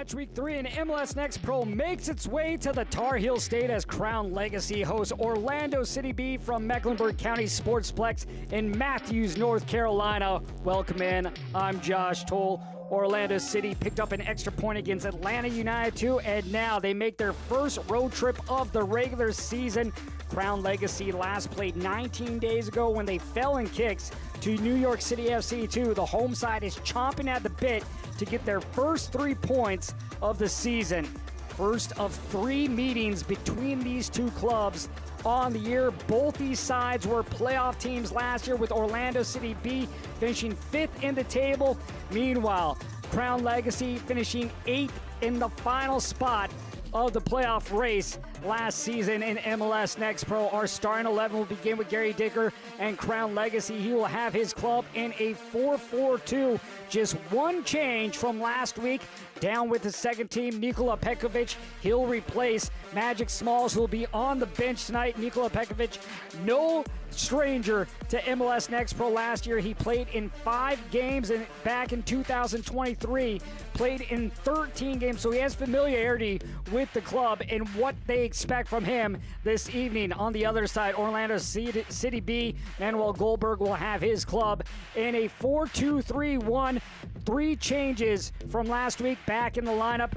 Match week 3 in MLS Next Pro makes its way to the Tar Heel State as Crown Legacy hosts Orlando City B from Mecklenburg County Sportsplex in Matthews, North Carolina. Welcome in. I'm Josh Toll. Orlando City picked up an extra point against Atlanta United 2, and now they make their first road trip of the regular season. Crown Legacy last played 19 days ago when they fell in kicks to New York City FC 2. The home side is chomping at the bit to get their first 3 points of the season. First of 3 meetings between these two clubs on the year. Both these sides were playoff teams last year, with Orlando City B finishing 5th in the table. Meanwhile, Crown Legacy finishing 8th in the final spot of the playoff race last season in MLS Next Pro. Our starting 11 will begin with Gary Dicker and Crown Legacy. He will have his club in a 4-4-2. Just one change from last week. Down with the second team, Nikola Pekovic. He'll replace Magic Smalls, who will be on the bench tonight. Nikola Pekovic, no stranger to MLS Next Pro last year. He played in 5 games back in 2023, played in 13 games, so he has familiarity with the club and what they expect from him this evening. On the other side, Orlando City B, Manuel Goldberg will have his club in a 4-2-3-1. 3 changes from last week back in the lineup.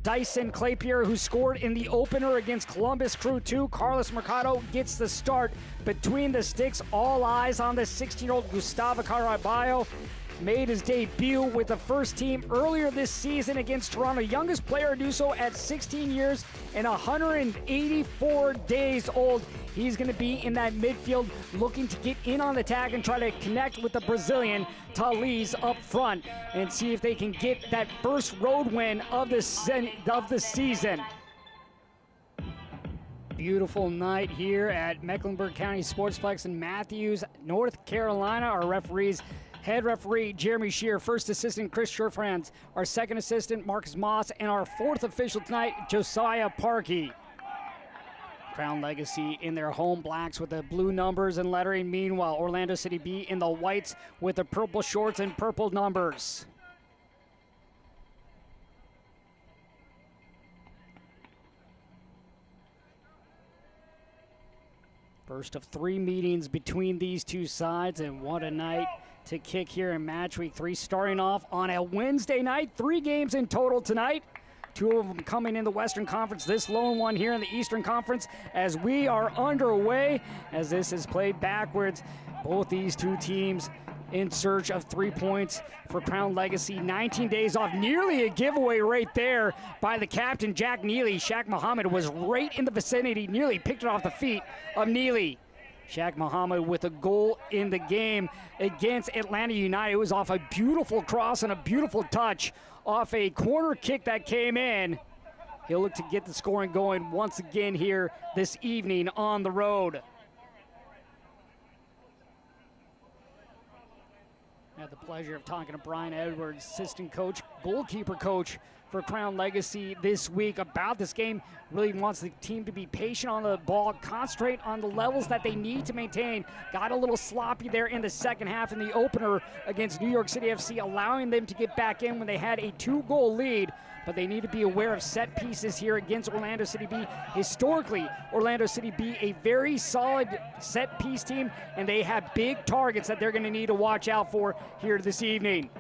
Dyson Claypier, who scored in the opener against Columbus Crew 2. Carlos Mercado gets the start between the sticks. All eyes on the 16-year-old Gustavo Caraballo. Made his debut with the first team earlier this season against Toronto. Youngest player to do so at 16 years and 184 days old. He's going to be in that midfield looking to get in on the attack and try to connect with the Brazilian Thalys up front and see if they can get that first road win of the season. Beautiful night here at Mecklenburg County Sportsplex in Matthews, North Carolina. Our referees, head referee Jeremy Shear, first assistant Chris Sherfranz, our second assistant Marcus Moss, and our fourth official tonight, Josiah Parkey. Crown Legacy in their home blacks with the blue numbers and lettering. Meanwhile, Orlando City B in the whites with the purple shorts and purple numbers. First of 3 meetings between these two sides, and what a night to kick here in match week 3. Starting off on a Wednesday night, 3 games in total tonight. 2 of them coming in the Western Conference, this lone one here in the Eastern Conference as we are underway, as this is played backwards. Both these two teams in search of 3 points for Crown Legacy. 19 days off, nearly a giveaway right there by the captain, Jack Neely. Shaq Muhammad was right in the vicinity, nearly picked it off the feet of Neely. Shaq Muhammad with a goal in the game against Atlanta United. It was off a beautiful cross and a beautiful touch off a corner kick that came in. He'll look to get the scoring going once again here this evening on the road. I had the pleasure of talking to Brian Edwards, assistant coach, goalkeeper coach for Crown Legacy this week about this game. Really wants the team to be patient on the ball, concentrate on the levels that they need to maintain. Got a little sloppy there in the second half in the opener against New York City FC, allowing them to get back in when they had a 2-goal lead. But they need to be aware of set pieces here against Orlando City B. Historically, Orlando City B, a very solid set piece team, and they have big targets that they're going to need to watch out for here this evening.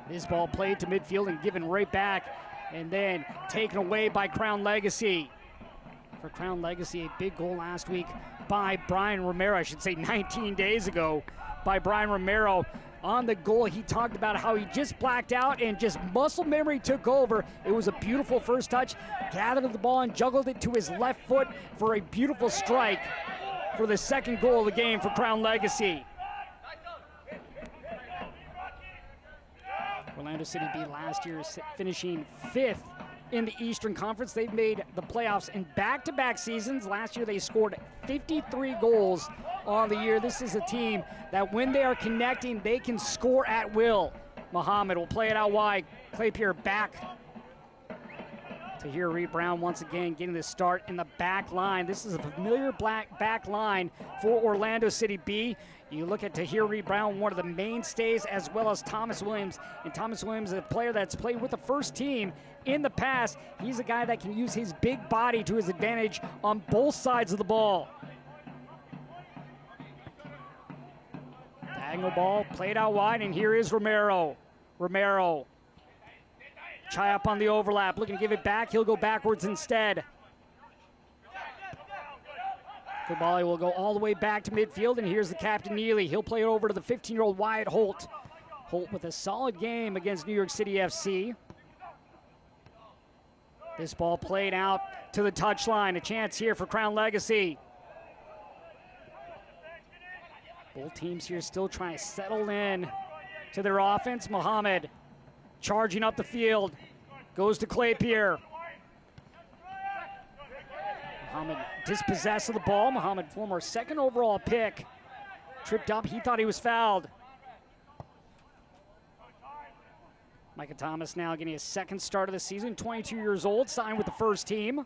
This ball played to midfield and given right back, and then taken away by Crown Legacy. For Crown Legacy, a big goal last week by Brian Romero, I should say 19 days ago, by Brian Romero. On the goal, he talked about how he just blacked out and just muscle memory took over. It was a beautiful first touch, gathered the ball and juggled it to his left foot for a beautiful strike for the second goal of the game for Crown Legacy. Orlando City B last year finishing 5th in the Eastern Conference. They've made the playoffs in back-to-back seasons. Last year they scored 53 goals on the year. This is a team that when they are connecting, they can score at will. Muhammad will play it out wide. Claypier back Tahiri Brown once again getting the start in the back line. This is a familiar back line for Orlando City B. You look at Tahiri Brown, one of the mainstays, as well as Thomas Williams. And Thomas Williams is a player that's played with the first team in the past. He's a guy that can use his big body to his advantage on both sides of the ball. Diagonal ball played out wide, and here is Romero. Romero. Chai up on the overlap, looking to give it back. He'll go backwards instead. Kubali will go all the way back to midfield, and here's the captain, Neely. He'll play it over to the 15-year-old Wyatt Holt. Holt with a solid game against New York City FC. This ball played out to the touchline. A chance here for Crown Legacy. Both teams here still trying to settle in to their offense. Mohammed charging up the field, goes to Claypier. Mohammed dispossessed of the ball. Mohammed, former second overall pick, tripped up. He thought he was fouled. Micah Thomas now getting his second start of the season, 22 years old, signed with the first team.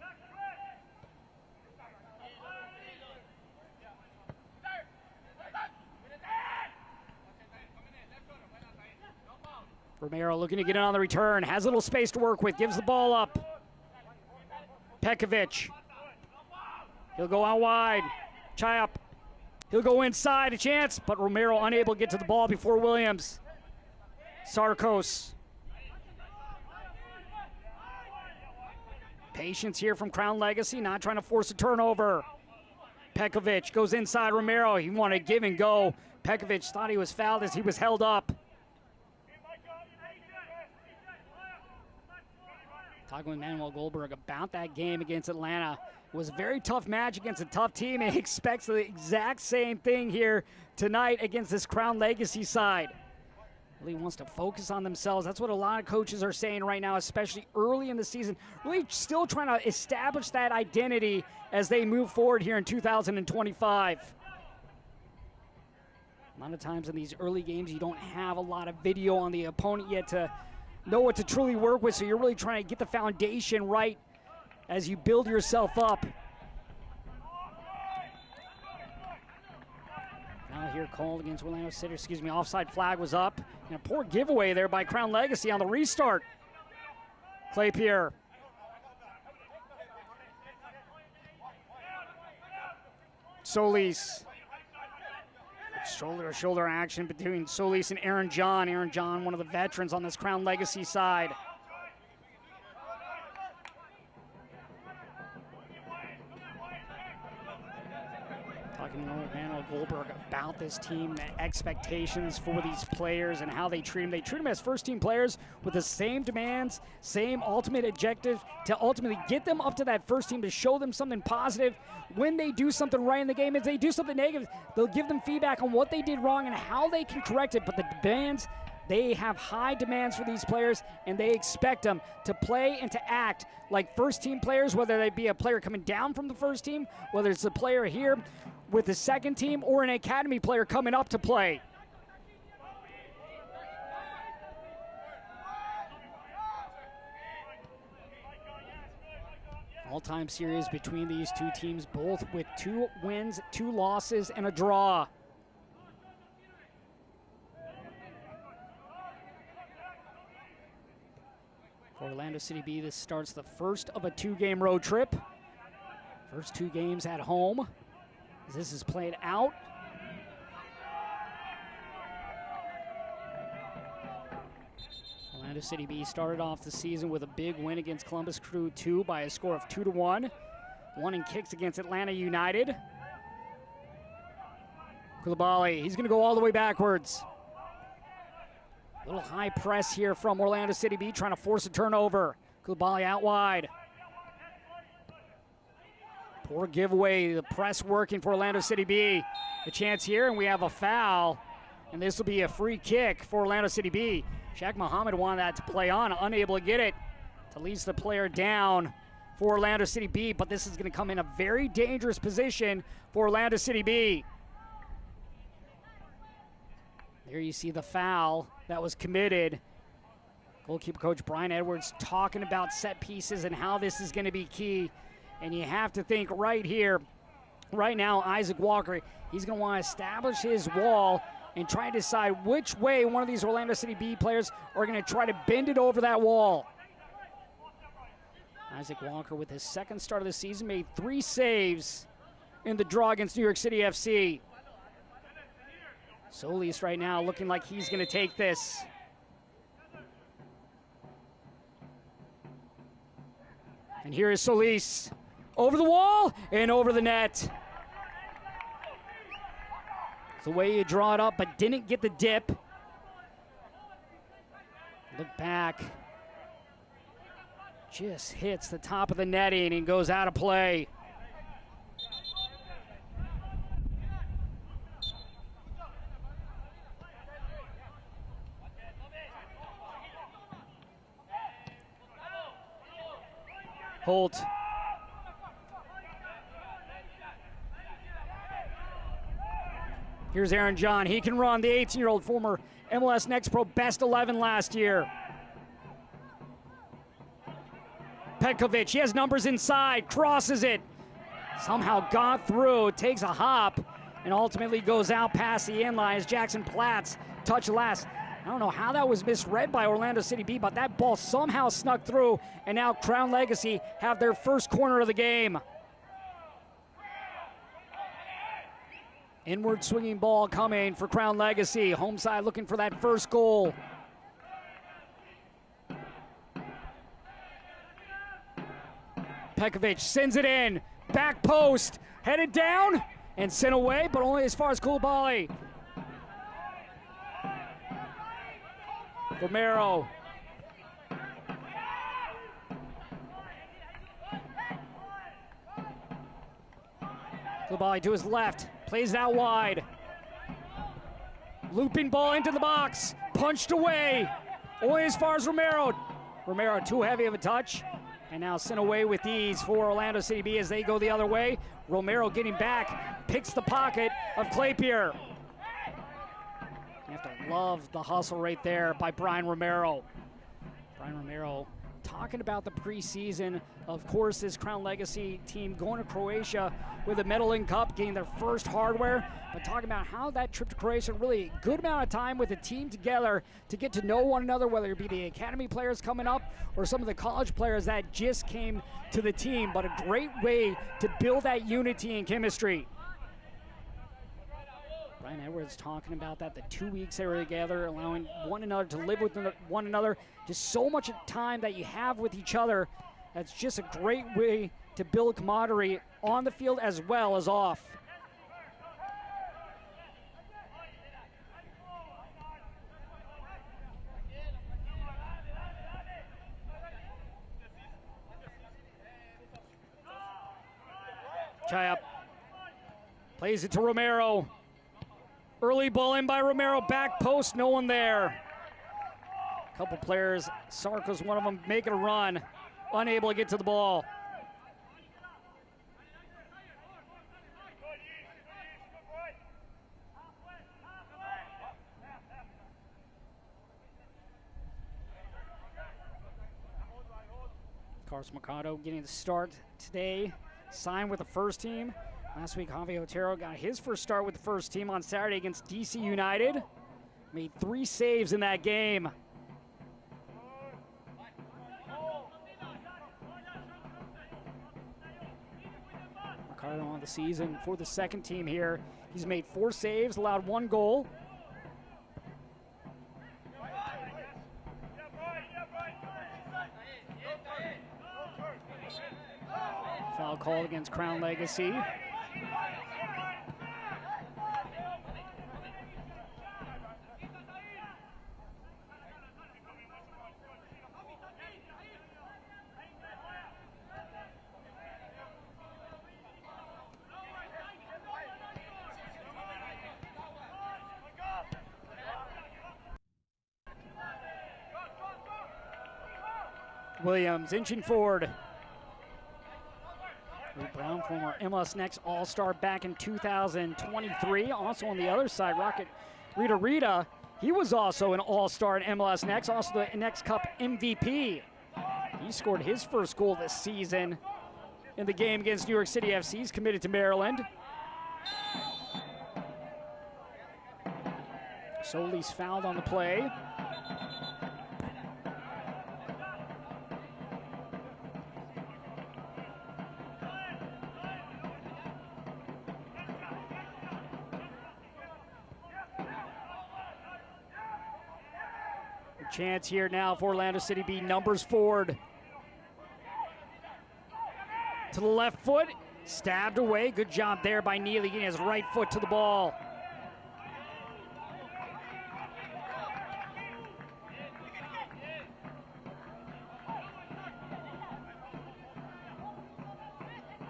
Romero looking to get it on the return, has a little space to work with, gives the ball up. Pekovic. He'll go out wide. Chai up. He'll go inside, a chance, but Romero unable to get to the ball before Williams. Sarkos. Patience here from Crown Legacy, not trying to force a turnover. Pekovic goes inside Romero. He wanted to give and go. Pekovic thought he was fouled as he was held up. Talking with Manuel Goldberg about that game against Atlanta. It was a very tough match against a tough team, and he expects the exact same thing here tonight against this Crown Legacy side. Really wants to focus on themselves. That's what a lot of coaches are saying right now, especially early in the season. Really still trying to establish that identity as they move forward here in 2025. A lot of times in these early games, you don't have a lot of video on the opponent yet to know what to truly work with, so you're really trying to get the foundation right as you build yourself up. Now here called against Orlando City, offside flag was up. And a poor giveaway there by Crown Legacy on the restart. Claypier. Solis. Shoulder-to-shoulder action between Solis and Aaron John. Aaron John, one of the veterans on this Crown Legacy side. Talking to Manuel Goldberg about this team, the expectations for these players and how they treat them. They treat them as first-team players with the same demands, same ultimate objective to ultimately get them up to that first team, to show them something positive. When they do something right in the game, if they do something negative, they'll give them feedback on what they did wrong and how they can correct it. But the demands, they have high demands for these players, and they expect them to play and to act like first-team players, whether they be a player coming down from the first team, whether it's a player here with the second team, or an academy player coming up to play. All-time series between these two teams, both with 2 wins, 2 losses, and a draw. For Orlando City B, this starts the first of a 2-game road trip. First 2 games at home. As this is played out. Orlando City B started off the season with a big win against Columbus Crew 2 by a score of 2-1. 1 in kicks against Atlanta United. Koulibaly, he's going to go all the way backwards. A little high press here from Orlando City B, trying to force a turnover. Koulibaly out wide. Poor giveaway, the press working for Orlando City B. A chance here, and we have a foul. And this will be a free kick for Orlando City B. Shaq Muhammad wanted that to play on, unable to get it. To lease the player down for Orlando City B, but this is going to come in a very dangerous position for Orlando City B. There you see the foul that was committed. Goalkeeper coach Brian Edwards talking about set pieces and how this is going to be key. And you have to think right here, right now, Isaac Walker, he's going to want to establish his wall and try to decide which way one of these Orlando City B players are going to try to bend it over that wall. Isaac Walker, with his second start of the season, made 3 saves in the draw against New York City FC. Solis right now looking like he's going to take this. And here is Solis. Over the wall and over the net. The way you draw it up, but didn't get the dip. Look back. Just hits the top of the netting and goes out of play. Holt. Here's Aaron John. He can run. The 18-year-old former MLS Next Pro best 11 last year. Petkovic, he has numbers inside, crosses it. Somehow got through, takes a hop, and ultimately goes out past the inline as Jackson Platts touch last. I don't know how that was misread by Orlando City B, but that ball somehow snuck through, and now Crown Legacy have their first corner of the game. Inward swinging ball coming for Crown Legacy. Home side looking for that first goal. Petkovic sends it in. Back post. Headed down and sent away, but only as far as Koulibaly. Romero. Koulibaly to his left. Plays it out wide. Looping ball into the box. Punched away. Only as far as Romero. Romero too heavy of a touch. And now sent away with ease for Orlando City B as they go the other way. Romero getting back. Picks the pocket of Claypier. You have to love the hustle right there by Brian Romero. Brian Romero talking about the preseason. Of course, this Crown Legacy team going to Croatia with a Medellin Cup, getting their first hardware, but talking about how that trip to Croatia, really a good amount of time with the team together to get to know one another, whether it be the academy players coming up or some of the college players that just came to the team, but a great way to build that unity and chemistry. Brian Edwards talking about that, the 2 weeks they were together, allowing one another to live with one another. Just so much time that you have with each other. That's just a great way to build camaraderie on the field as well as off. Chayap plays it to Romero. Early ball in by Romero, back post, no one there. A couple players, Sarko's one of them, making a run, unable to get to the ball. Carlos Mercado getting the start today, signed with the first team. Last week, Javi Otero got his first start with the first team on Saturday against DC United. Made 3 saves in that game. Mercado on the season for the second team here. He's made 4 saves, allowed 1 goal. Foul called against Crown Legacy. Williams inching forward. Luke Brown, former MLS Next All-Star back in 2023. Also on the other side, Rocket Rita, He was also an all-star in MLS Next, also the Next Cup MVP. He scored his first goal this season in the game against New York City FC. He's committed to Maryland. Solis fouled on the play. Chance here now for Orlando City B. Numbers forward. To the left foot. Stabbed away. Good job there by Neely getting his right foot to the ball.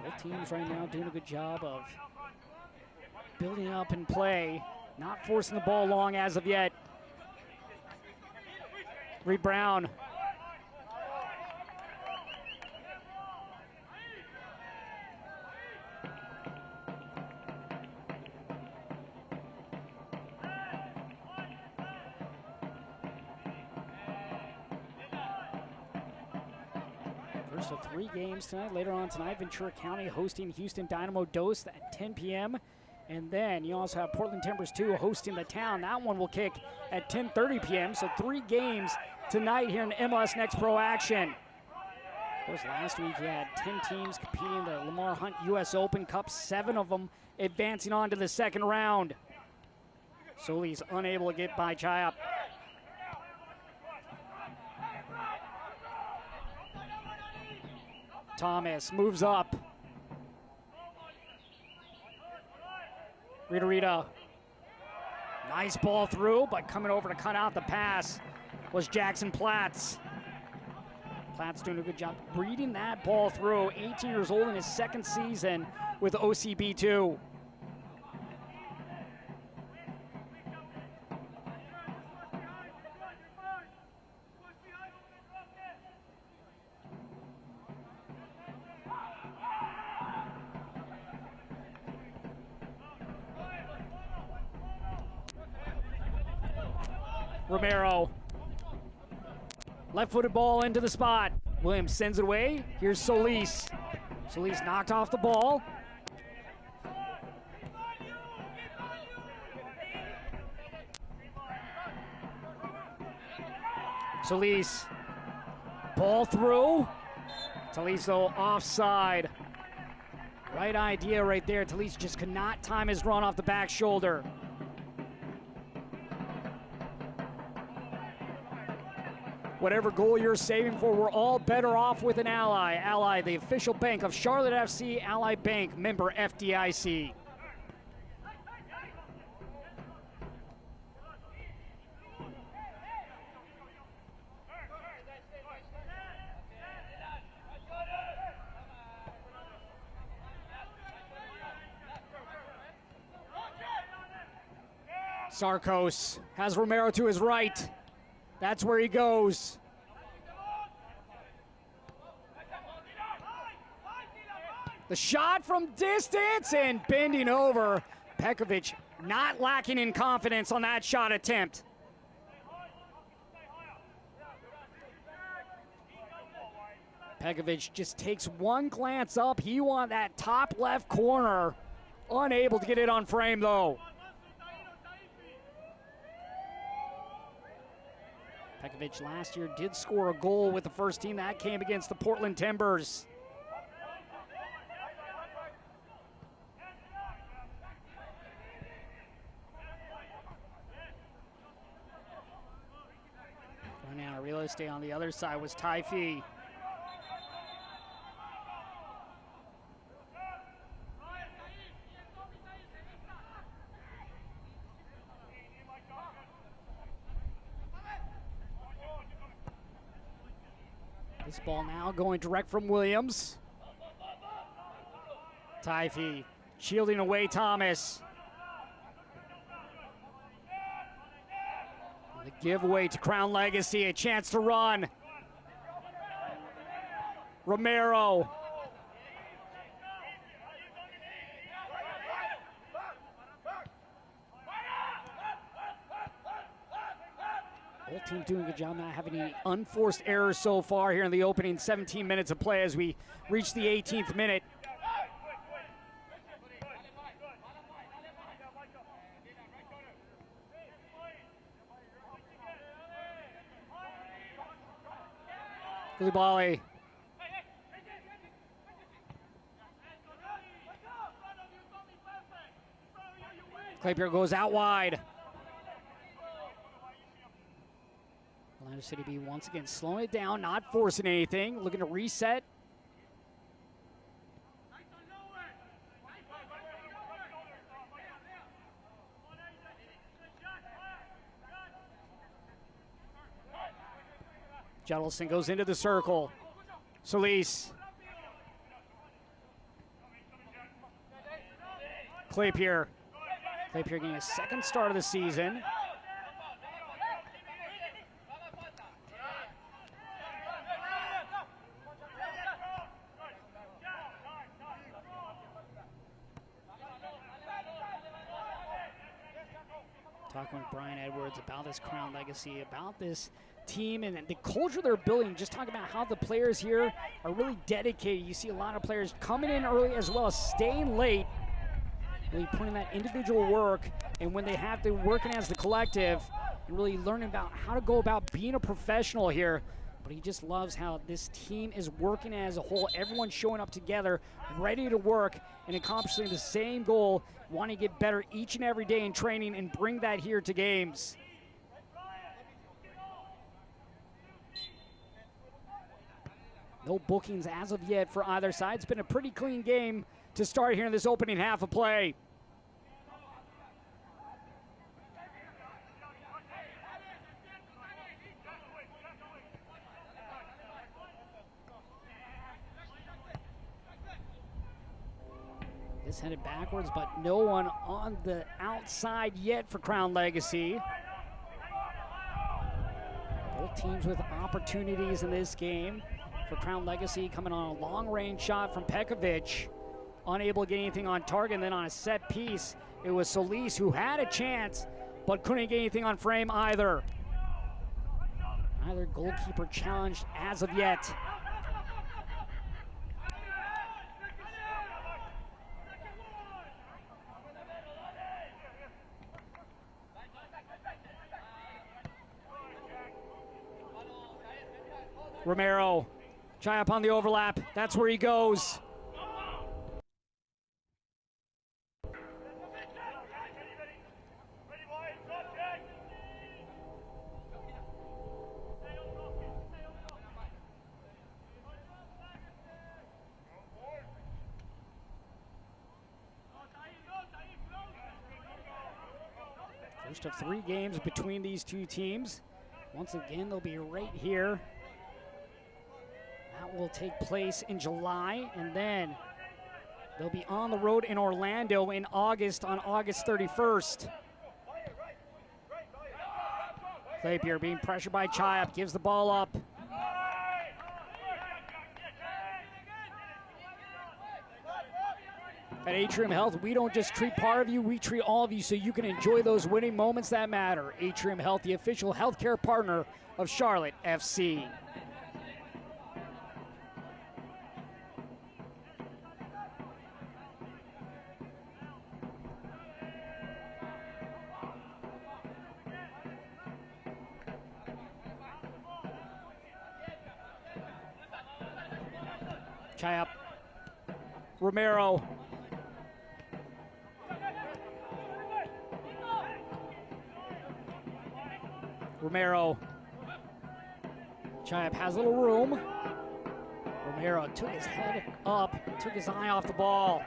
Both teams right now doing a good job of building up and play. Not forcing the ball long as of yet. Reed Brown. First of 3 games tonight. Later on tonight, Ventura County hosting Houston Dynamo Dos at 10 p.m. And then you also have Portland Timbers 2 hosting the Town. That one will kick at 10:30 p.m. So 3 games tonight here in MLS Next Pro action. Of course, last week you had 10 teams competing in the Lamar Hunt U.S. Open Cup, 7 of them advancing on to the second round. Solis unable to get by Chayap. Thomas moves up. Rita. Nice ball through, but coming over to cut out the pass was Jackson Platts. Platts doing a good job breeding that ball through. 18 years old in his 2nd season with OCB2. Romero. Left-footed ball into the spot. Williams sends it away. Here's Solis. Solis knocked off the ball. Solis. Ball through. Taliso offside. Right idea right there. Taliso just could not time his run off the back shoulder. Whatever goal you're saving for, we're all better off with an Ally. Ally, the official bank of Charlotte FC, Ally Bank, member FDIC. Sarkos has Romero to his right. That's where he goes. The shot from distance and bending over. Pekovic not lacking in confidence on that shot attempt. Pekovic just takes one glance up. He won that top left corner. Unable to get it on frame though. Pekovic last year did score a goal with the first team. That came against the Portland Timbers. Running out of real estate on the other side was Taifi. This ball now going direct from Williams. Taifi shielding away Thomas. The giveaway to Crown Legacy, a chance to run. Romero. Both teams doing a good job not having any unforced errors so far here in the opening 17 minutes of play as we reach the 18th minute. Koulibaly. Claypier goes out wide. Orlando City B once again slowing it down, not forcing anything, looking to reset. Jettelson goes into the circle. Solis. Claypier. Claypier getting a second start of the season. Talking with Brian Edwards about this Crown legacy, about this team and the culture they're building. Just talking about how the players here are really dedicated. You see a lot of players coming in early as well as staying late, really putting in that individual work, and when they have to working as the collective and really learning about how to go about being a professional here. But he just loves how this team is working as a whole. Everyone showing up together, ready to work and accomplishing the same goal, wanting to get better each and every day in training and bring that here to games. No bookings as of yet for either side. It's been a pretty clean game to start here in this opening half of play. This headed backwards, but no one on the outside yet for Crown Legacy. Both teams with opportunities in this game. For Crown Legacy, coming on a long-range shot from Pekovic, unable to get anything on target, and then on a set piece, it was Solis who had a chance, but couldn't get anything on frame either. Neither goalkeeper challenged as of yet. Romero, try up on the overlap. That's where he goes. First of 3 games between these two teams. Once again, they'll be right here. That will take place in July, and then they'll be on the road in Orlando in August, on August 31st. Claypier being pressured by Chayap, gives the ball up. At Atrium Health, we don't just treat part of you, we treat all of you so you can enjoy those winning moments that matter. Atrium Health, the official healthcare partner of Charlotte FC. Chayap. Romero. Romero. Chayap has a little room. Romero took his head up, took his eye off the ball.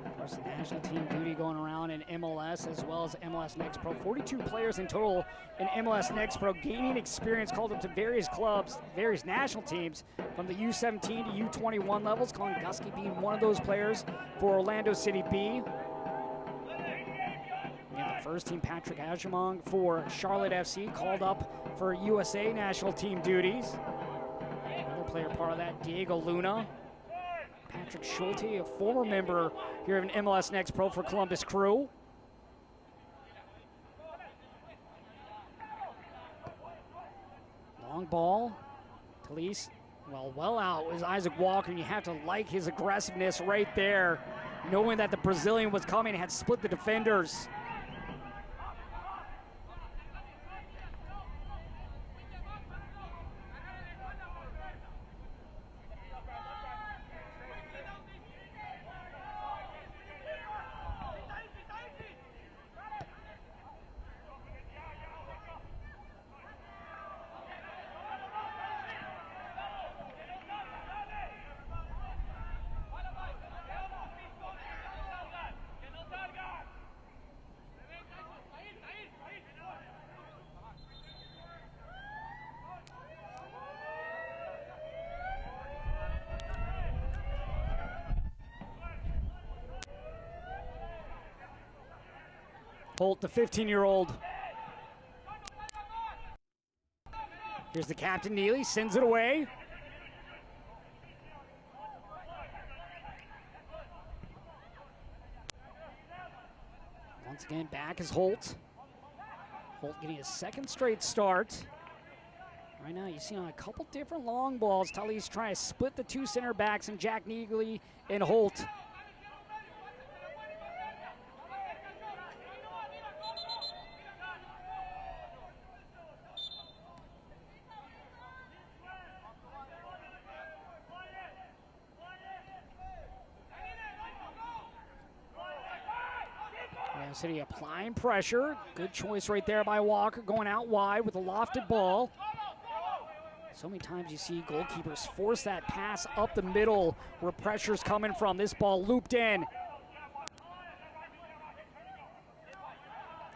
Of course, national team duty going around in MLS as well as MLS NEXT Pro. 42 players in total in MLS NEXT Pro, gaining experience, called up to various clubs, various national teams from the U17 to U21 levels. Colin Gusky being one of those players for Orlando City B. First team Patrick Ajamong for Charlotte FC, called up for USA national team duties. Another player part of that, Diego Luna. Patrick Schulte, a former member here of MLS NEXT Pro for Columbus Crew. ball. Talise, well out is Isaac Walker, and you have to like his aggressiveness right there, knowing that the Brazilian was coming, had split the defenders. Holt, the 15-year-old. Here's the captain, Neely, sends it away. Once again, back is Holt. Holt getting his second straight start. Right now, you see on a couple different long balls, Talise trying to split the two center backs, and Jack Neely and Holt. City applying pressure. Good choice right there by Walker, going out wide with a lofted ball. So many times you see goalkeepers force that pass up the middle where pressure's coming from. This ball looped in.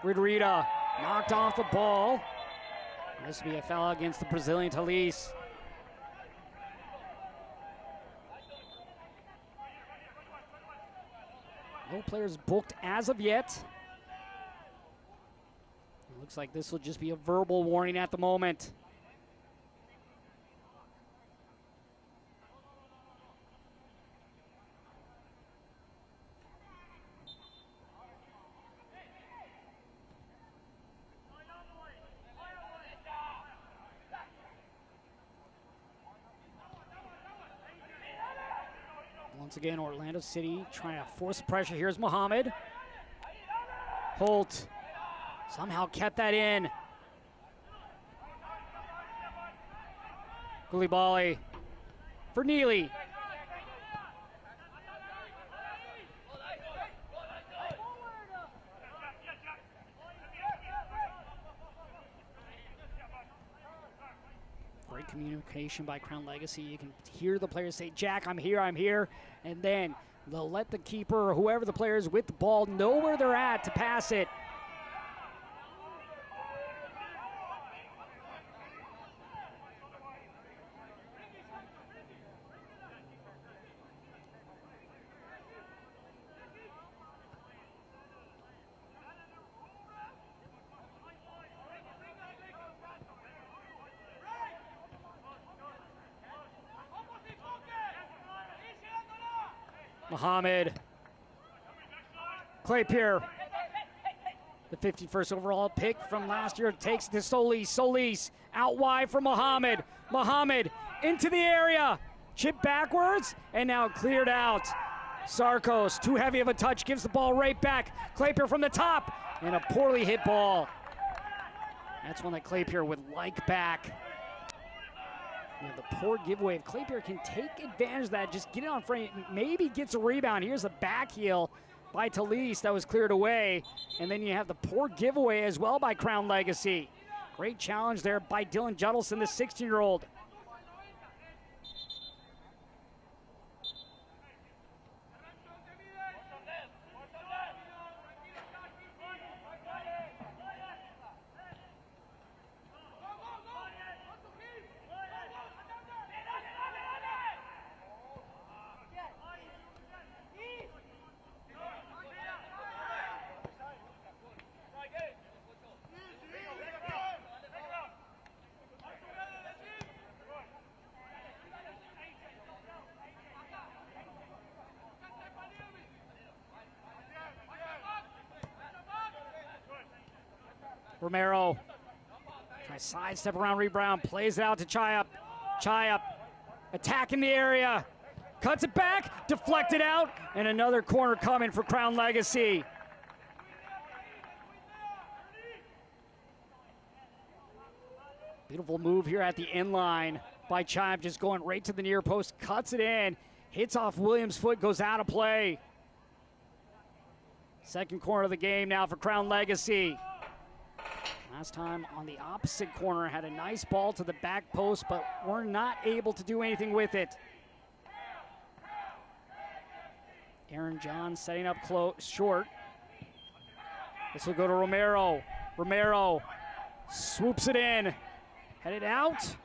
Ridrita knocked off the ball. This will be a foul against the Brazilian Talise. No players booked as of yet. It looks like this will just be a verbal warning at the moment. Once again, Orlando City trying to force pressure. Here's Mohammed. Holt somehow kept that in. Koulibaly for Neely. Great communication by Crown Legacy. You can hear the players say, Jack, I'm here, I'm here. And then they'll let the keeper or whoever the player is with the ball know where they're at to pass it. Mohammed. Claypier, the 51st overall pick from last year, takes it to Solis. Solis out wide for Mohammed. Mohammed into the area. Chip backwards and now cleared out. Sarkos, too heavy of a touch, gives the ball right back. Claypier from the top and a poorly hit ball. That's one that Claypier would like back. You know, the poor giveaway. If Claypier can take advantage of that, just get it on frame, maybe gets a rebound. Here's a back heel by Talise that was cleared away. And then you have the poor giveaway as well by Crown Legacy. Great challenge there by Dylan Judelson, the 16-year-old. Romero trying Nice sidestep around rebound, plays it out to Chayup. Chayup attacking the area, cuts it back, deflected out, and another corner coming for Crown Legacy. Beautiful move here at the end line by Chayup, just going right to the near post, cuts it in, hits off Williams' foot, goes out of play. Second corner of the game now for Crown Legacy. Last time on the opposite corner, had a nice ball to the back post, but we're not able to do anything with it. Aaron John setting up short. This will go to Romero. Romero swoops it in, headed out.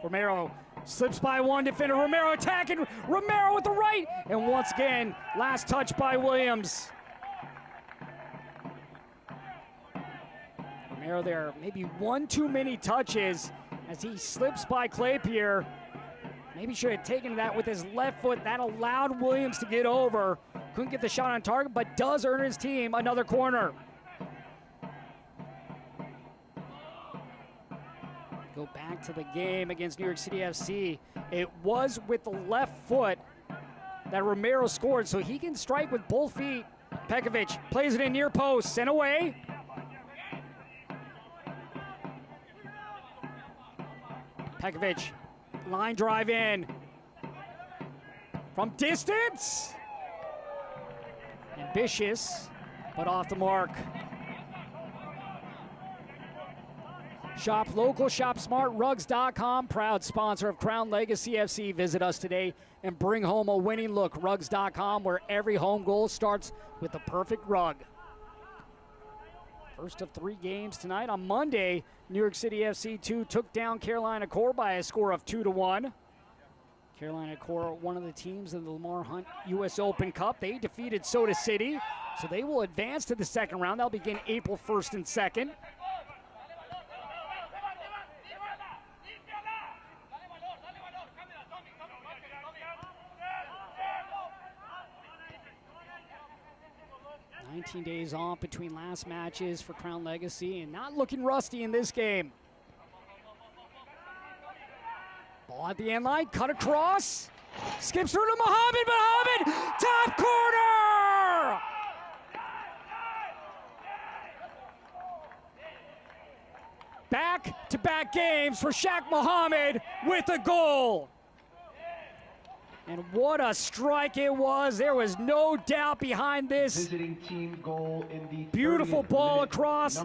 Romero slips by one defender. Romero attacking. Romero with the right. And once again, last touch by Williams. Romero there, maybe one too many touches as he slips by Claypier. Maybe should have taken that with his left foot. That allowed Williams to get over. Couldn't get the shot on target, but does earn his team another corner. Go back to the game against New York City FC. It was with the left foot that Romero scored, so he can strike with both feet. Pekovic plays it in near post, sent away. Pekovic, line drive in. From distance. Ambitious, but off the mark. Shop local, shop smart, rugs.com, proud sponsor of Crown Legacy FC. Visit us today and bring home a winning look. Rugs.com, where every home goal starts with the perfect rug. First of 3 games tonight. On Monday, New York City FC 2 took down Carolina Core by a score of 2-1. Carolina Core, one of the teams in the Lamar Hunt U.S. Open Cup. They defeated Soda City, so they will advance to the second round. They'll begin April 1st and 2nd. Days off between last matches for Crown Legacy, and not looking rusty in this game. Ball at the end line, cut across, skips through to Mohamed. Top corner! Back-to-back games for Shaq Mohamed with a goal. And what a strike it was. There was no doubt behind this. Visiting team goal in the beautiful ball minute, across.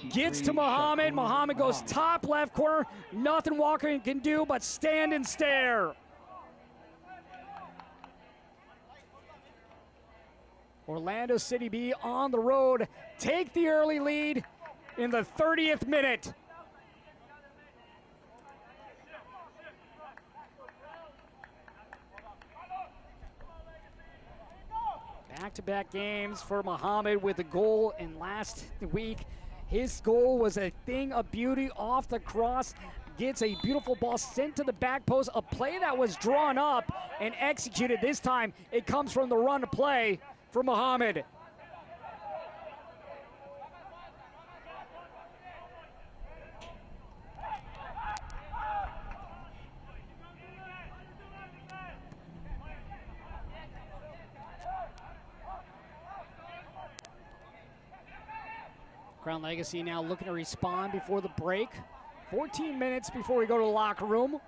Gets to Mohamed. Mohamed goes top left corner. Nothing Walker can do but stand and stare. Orlando City B on the road. Take the early lead in the 30th minute. Back-to-back games for Mohamed with a goal, and last week his goal was a thing of beauty off the cross. Gets a beautiful ball sent to the back post, a play that was drawn up and executed. This time it comes from the run to play for Mohamed. Crown Legacy now looking to respond before the break. 14 minutes before we go to the locker room.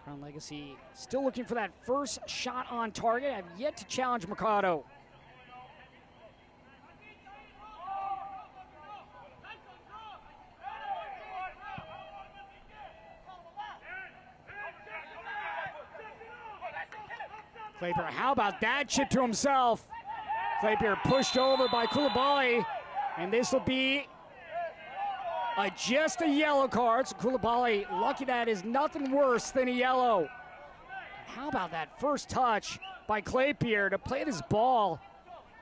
Crown Legacy still looking for that first shot on target. Have yet to challenge Mercado. Claypier, how about that chip to himself? Claypier pushed over by Koulibaly, and this will be just a yellow card. So Koulibaly, lucky that is nothing worse than a yellow. How about that first touch by Claypier to play this ball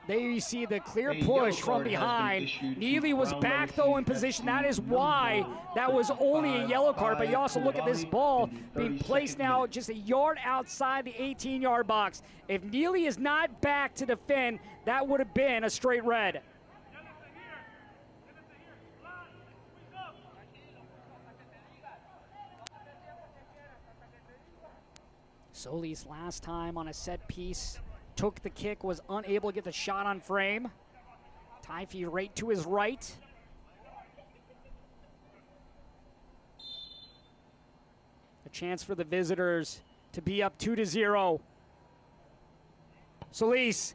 There you see the clear push from behind. Neely was back, though, in position. That is why that was only a yellow card. But you also look at this ball being placed now just a yard outside the 18-yard box. If Neely is not back to defend, that would have been a straight red. Solis last time on a set piece took the kick, was unable to get the shot on frame. Taifi right to his right. A chance for the visitors to be up 2-0. Solis,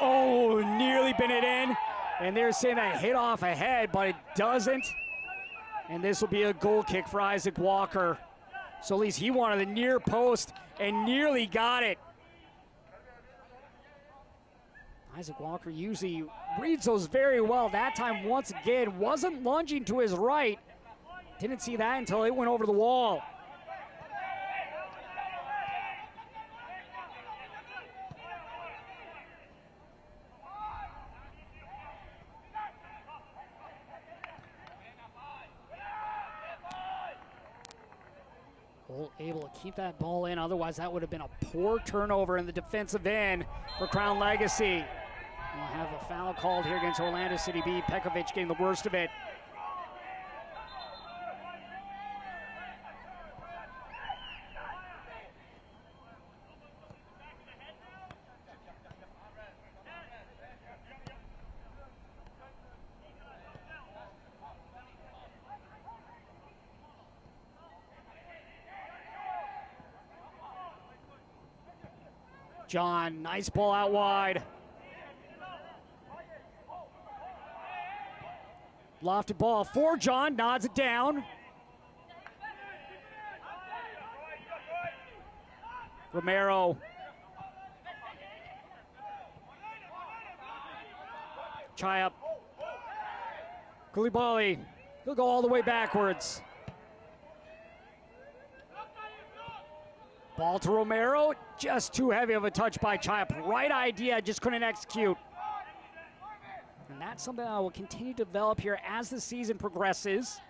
oh, nearly been it in. And they're saying that hit off ahead, but it doesn't. And this will be a goal kick for Isaac Walker. Solis, he wanted the near post and nearly got it. Isaac Walker usually reads those very well. That time, once again, wasn't lunging to his right. Didn't see that until it went over the wall. Able to keep that ball in, otherwise that would have been a poor turnover in the defensive end for Crown Legacy. We'll have a foul called here against Orlando City B. Pekovic getting the worst of it. John, nice ball out wide. Lofted ball for John, nods it down. Romero. Chayap. Koulibaly. He'll go all the way backwards. Ball to Romero, just too heavy of a touch by Chayap. Right idea, just couldn't execute. And that's something that will continue to develop here as the season progresses.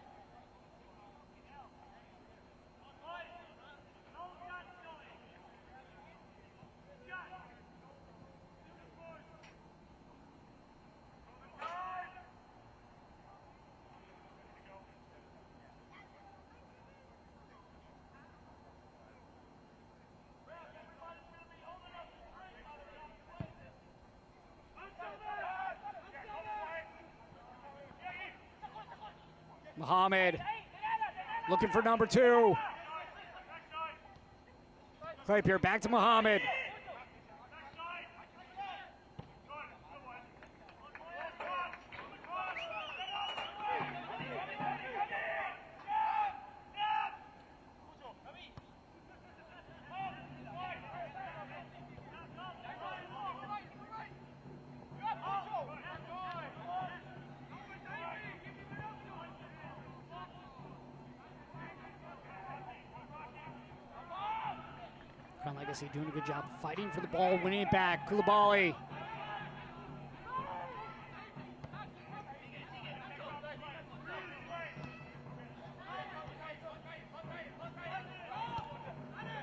Mohamed looking for number 2. Claypier back to Mohamed. Crown Legacy doing a good job fighting for the ball, winning it back. Koulibaly.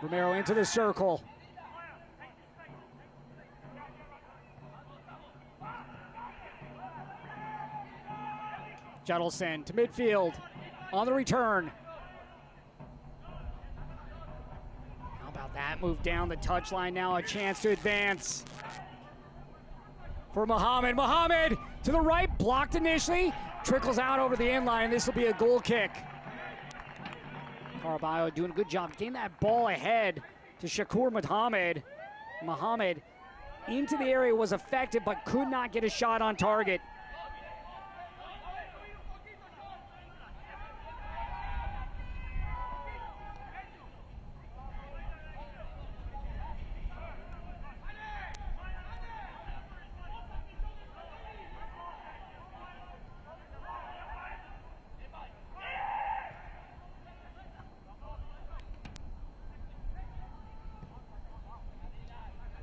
Romero into the circle. Judelson to midfield on the return. That move down the touchline now, a chance to advance for Mohamed. Mohamed to the right, blocked initially, trickles out over the end line. This will be a goal kick. Caraballo doing a good job getting that ball ahead to Shakur Mohamed. Mohamed into the area, was effective, but could not get a shot on target.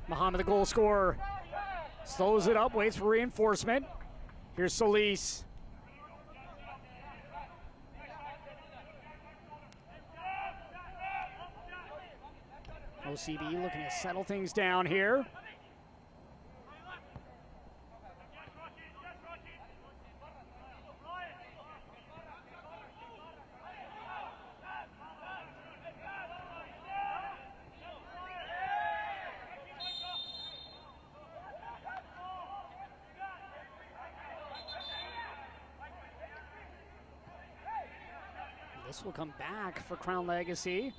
Mohamed, the goal scorer. Slows it up, waits for reinforcement. Here's Solis. OCB looking to settle things down here. This will come back for Crown Legacy.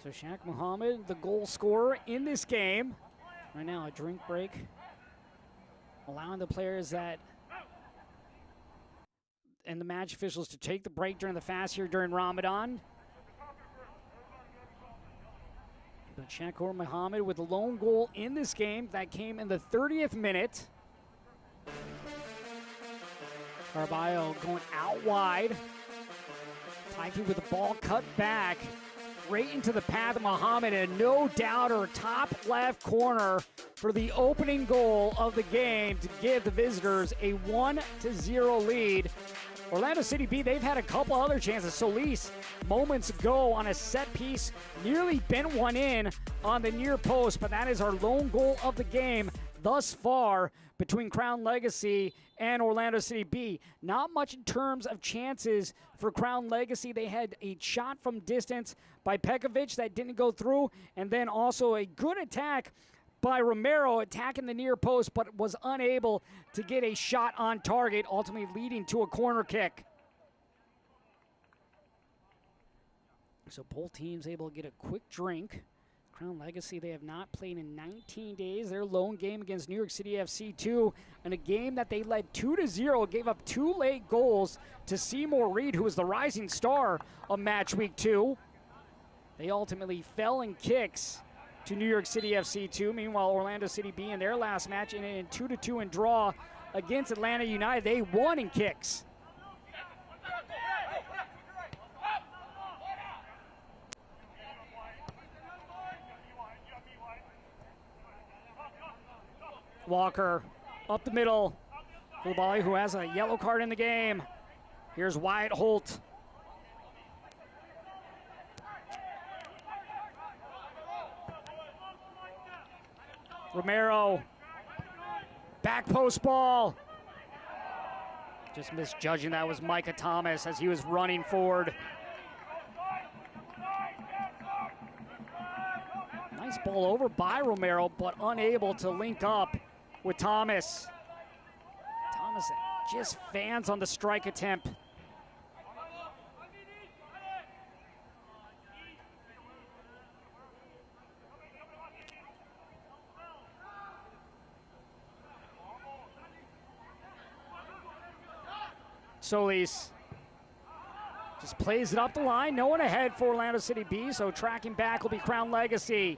So Shaq Muhammad, the goal scorer in this game. Right now, a drink break, allowing the players that and the match officials to take the break during the fast here during Ramadan. But Shaq Muhammad with the lone goal in this game that came in the 30th minute. Carballo going out wide. Tyke with the ball cut back right into the path of Muhammad, and no doubter top left corner for the opening goal of the game to give the visitors a 1-0 lead. Orlando City B, they've had a couple other chances. Solis, moments ago on a set piece, nearly bent one in on the near post, but that is our lone goal of the game thus far between Crown Legacy and Orlando City B. Not much in terms of chances for Crown Legacy. They had a shot from distance by Pekovic that didn't go through, and then also a good attack by Romero attacking the near post, but was unable to get a shot on target, ultimately leading to a corner kick. So both teams able to get a quick drink. Crown Legacy, they have not played in 19 days. Their lone game against New York City FC 2 in a game that they led 2-0, gave up 2 late goals to Seymour Reed, who was the rising star of match week 2. They ultimately fell in kicks to New York City FC 2. Meanwhile, Orlando City B in their last match in a 2-2 and draw against Atlanta United, they won in kicks. Walker up the middle. Koulibaly, who has a yellow card in the game. Here's Wyatt Holt. Romero, back post ball. Just misjudging that was Micah Thomas as he was running forward. Nice ball over by Romero, but unable to link up with Thomas. Thomas just fans on the strike attempt. Solis just plays it up the line. No one ahead for Orlando City B, so tracking back will be Crown Legacy.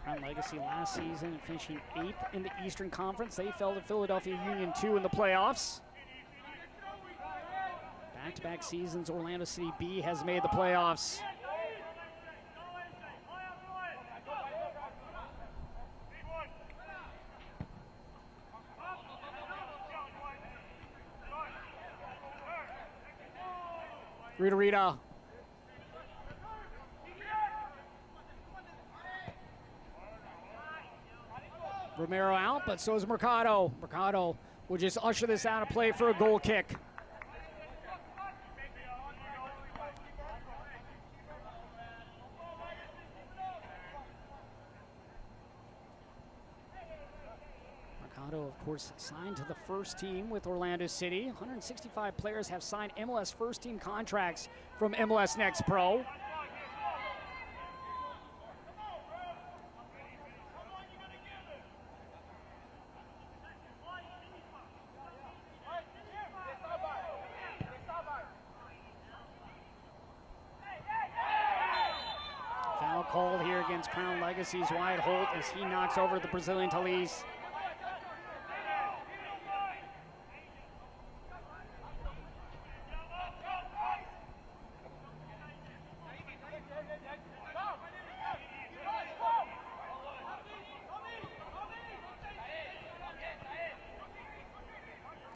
Crown Legacy last season finishing 8th in the Eastern Conference. They fell to Philadelphia Union 2 in the playoffs. Back-to-back seasons, Orlando City B has made the playoffs. Rita. Romero out, but so is Mercado. Mercado will just usher this out of play for a goal kick. Of course, signed to the first team with Orlando City. 165 players have signed MLS first team contracts from MLS NEXT Pro. called here against Crown Legacy's Wyatt Holt as he knocks over the Brazilian Talise.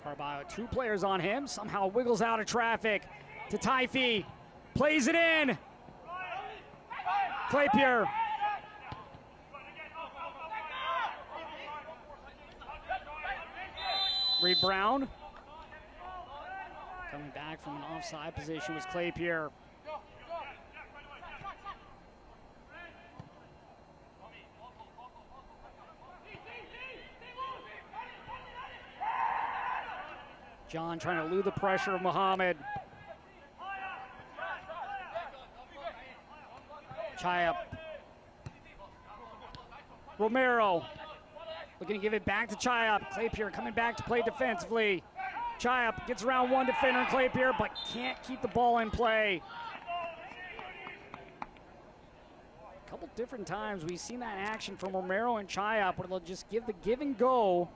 Carballo, 2 players on him, somehow wiggles out of traffic to Taifi, plays it in. Claypier. Reed Brown. Coming back from an offside position was Claypier. John trying to elude the pressure of Muhammad. Chayap. Romero looking to give it back to Chayap. Claypier coming back to play defensively. Chayap gets around one defender in Claypier, but can't keep the ball in play. A couple different times we've seen that action from Romero and Chayap where they'll just give the give and go.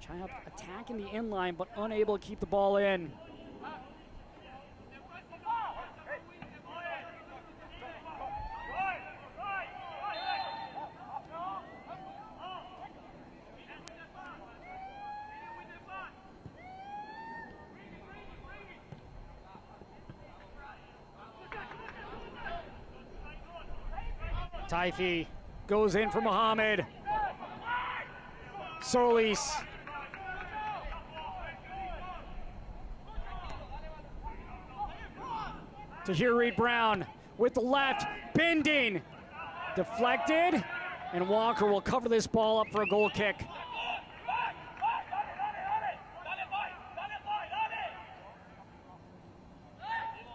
Chayap attacking the inline, but unable to keep the ball in. Taifi goes in for Muhammad. Solis. To Reed Brown with the left, bending, deflected, and Walker will cover this ball up for a goal kick.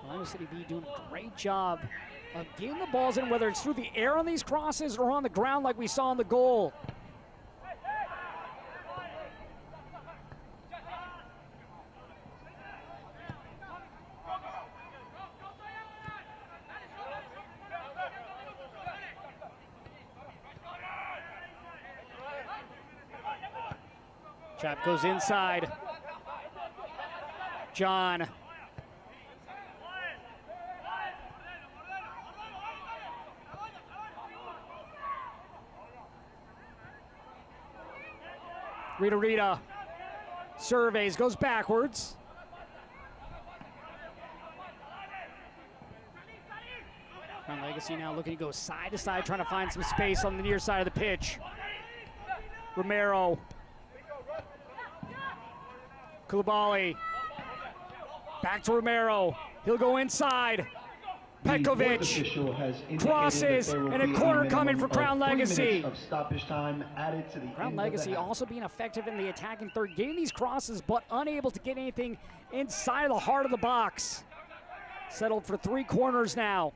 Orlando City B doing a great job of getting the balls in, whether it's through the air on these crosses or on the ground like we saw on the goal. Chap goes inside. John. Rita surveys, goes backwards. Crown Legacy now looking to go side to side, trying to find some space on the near side of the pitch. Romero. Koulibaly. Back to Romero. He'll go inside. Petkovic crosses, and a corner coming for Crown Legacy. Crown Legacy also being effective in the attacking third, getting these crosses, but unable to get anything inside of the heart of the box. Settled for 3 corners now.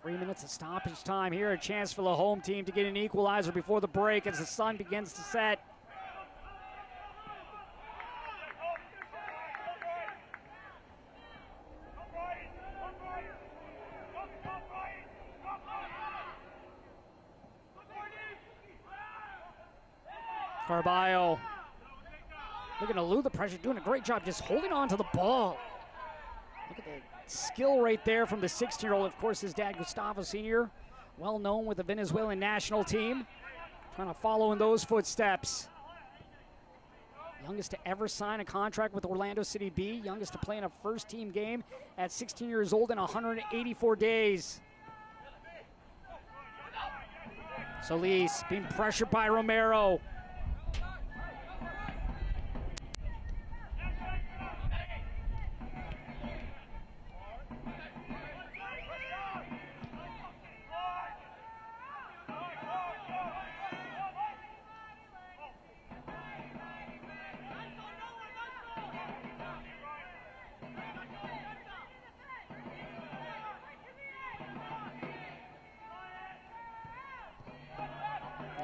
Three minutes of stoppage time here. A chance for the home team to get an equalizer before the break as the sun begins to set. Carballo looking to elude the pressure, doing a great job just holding on to the ball. Look at the skill right there from the 16-year-old. Of course, his dad, Gustavo Sr., well known with the Venezuelan national team, trying to follow in those footsteps. Youngest to ever sign a contract with Orlando City B, youngest to play in a first-team game at 16 years old in 184 days. Solis being pressured by Romero.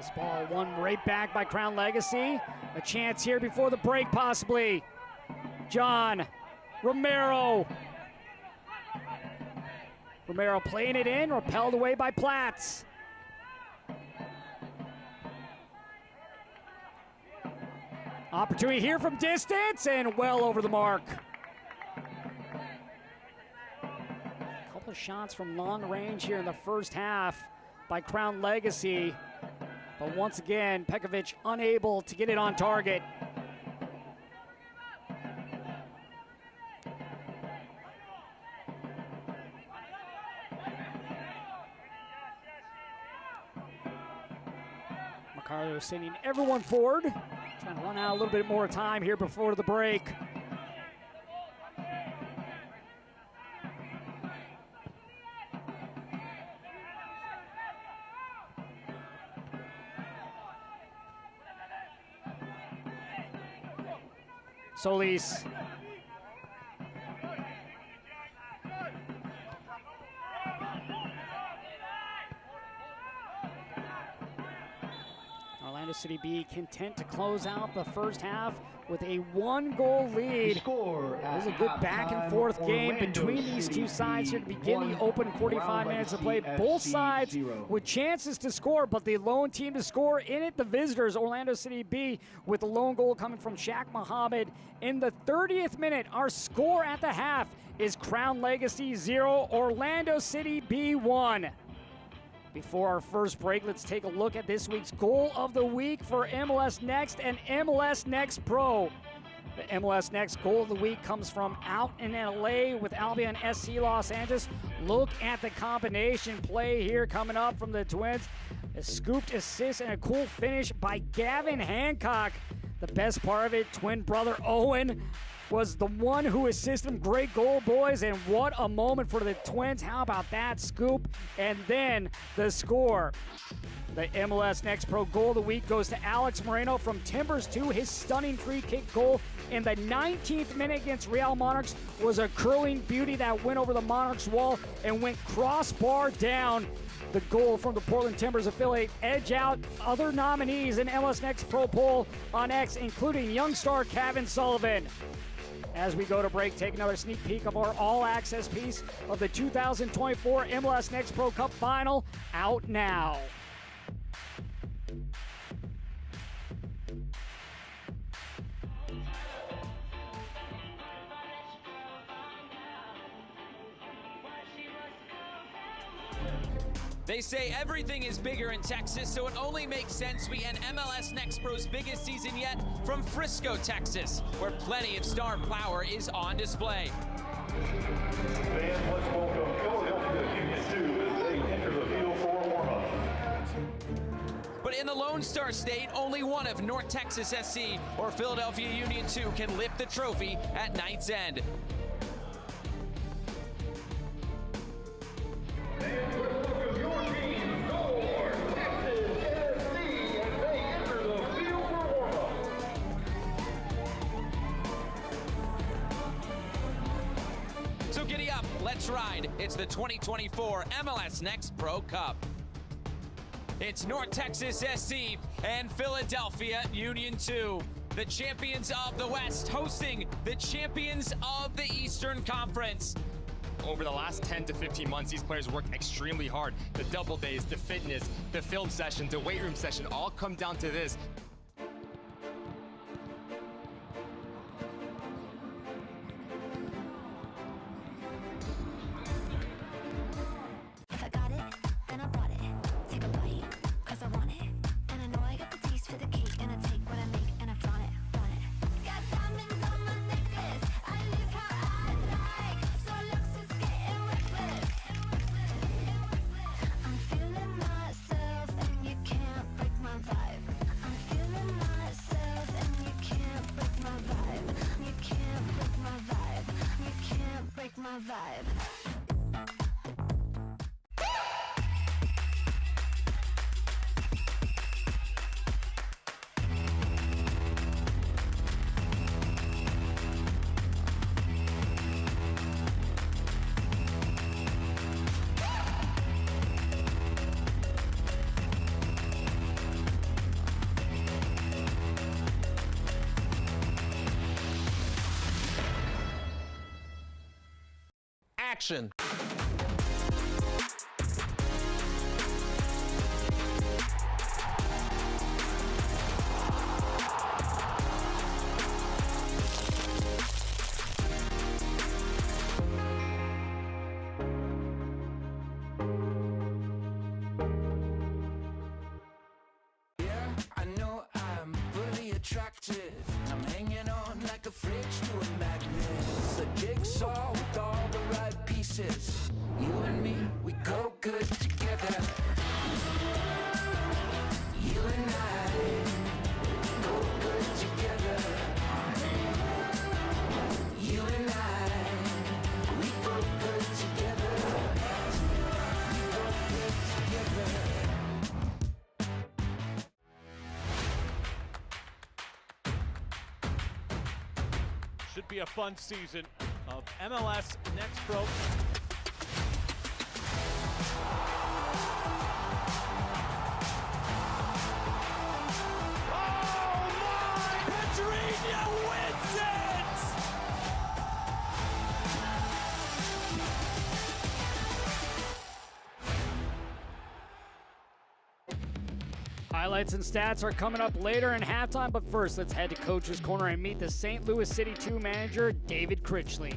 This ball won right back by Crown Legacy. A chance here before the break, possibly. John Romero. Romero playing it in, repelled away by Platts. Opportunity here from distance and well over the mark. A couple of shots from long range here in the first half by Crown Legacy. But once again, Pekovic unable to get it on target. Mercado sending everyone forward. Trying to run out a little bit more time here before the break. Solis. Orlando City B content to close out the first half with a 1-goal lead. This is a good back and forth game between these two sides here to begin the open 45 minutes of play. Both sides with chances to score, but the lone team to score in it, the visitors, Orlando City B, with the lone goal coming from Shaq Muhammad in the 30th minute. Our score at the half is Crown Legacy 0, Orlando City B 1. Before our first break, let's take a look at this week's goal of the week for MLS Next and MLS Next Pro. The MLS Next goal of the week comes from out in LA with Albion SC Los Angeles. Look at the combination play here coming up from the Twins. A scooped assist and a cool finish by Gavin Hancock. The best part of it, twin brother Owen was the one who assisted him. Great goal, boys, and what a moment for the Twins. How about that scoop? And then the score. The MLS Next Pro goal of the week goes to Alex Moreno from Timbers 2. His stunning free kick goal in the 19th minute against Real Monarchs was a curling beauty that went over the Monarchs wall and went crossbar down. The goal from the Portland Timbers affiliate edge out other nominees in MLS Next Pro poll on X, including young star Kevin Sullivan. As we go to break, take another sneak peek of our all-access piece of the 2024 MLS Next Pro Cup Final, out now. They say everything is bigger in Texas, so it only makes sense we end MLS Next Pro's biggest season yet from Frisco, Texas, where plenty of star power is on display. Fans, let's welcome Philadelphia Union 2 as they enter the field for a warm-up. But in the Lone Star State, only one of North Texas SC or Philadelphia Union 2 can lift the trophy at night's end. So giddy up, let's ride. It's the 2024 MLS Next Pro Cup. It's North Texas SC and Philadelphia Union 2, the champions of the West, hosting the champions of the Eastern Conference. Over the last 10 to 15 months, these players worked extremely hard. The double days, the fitness, the film sessions, the weight room session, all come down to this. If I got it, then I bought it. Take a bite, cause I want it. And I know I got the taste for the cake. And I take what I make and I flaunt it, flaunt it. Got diamonds on my necklace. I live how I like. So looks is getting reckless. I'm feeling myself and you can't break my vibe. I'm feeling myself and you can't break my vibe. You can't break my vibe. You can't break my vibe. action. I know I'm fully attracted. I'm hanging on like a fridge to a magnet. It's a jigsaw with all the right pieces. You and me, we go good together. You and I go good together. You and I, we go good together. We go good together. Should be a fun season of MLS Next Pro. Oh my! Pedrinho wins it! Highlights and stats are coming up later in halftime, but first let's head to Coach's Corner and meet the St. Louis City 2 manager, David Critchley.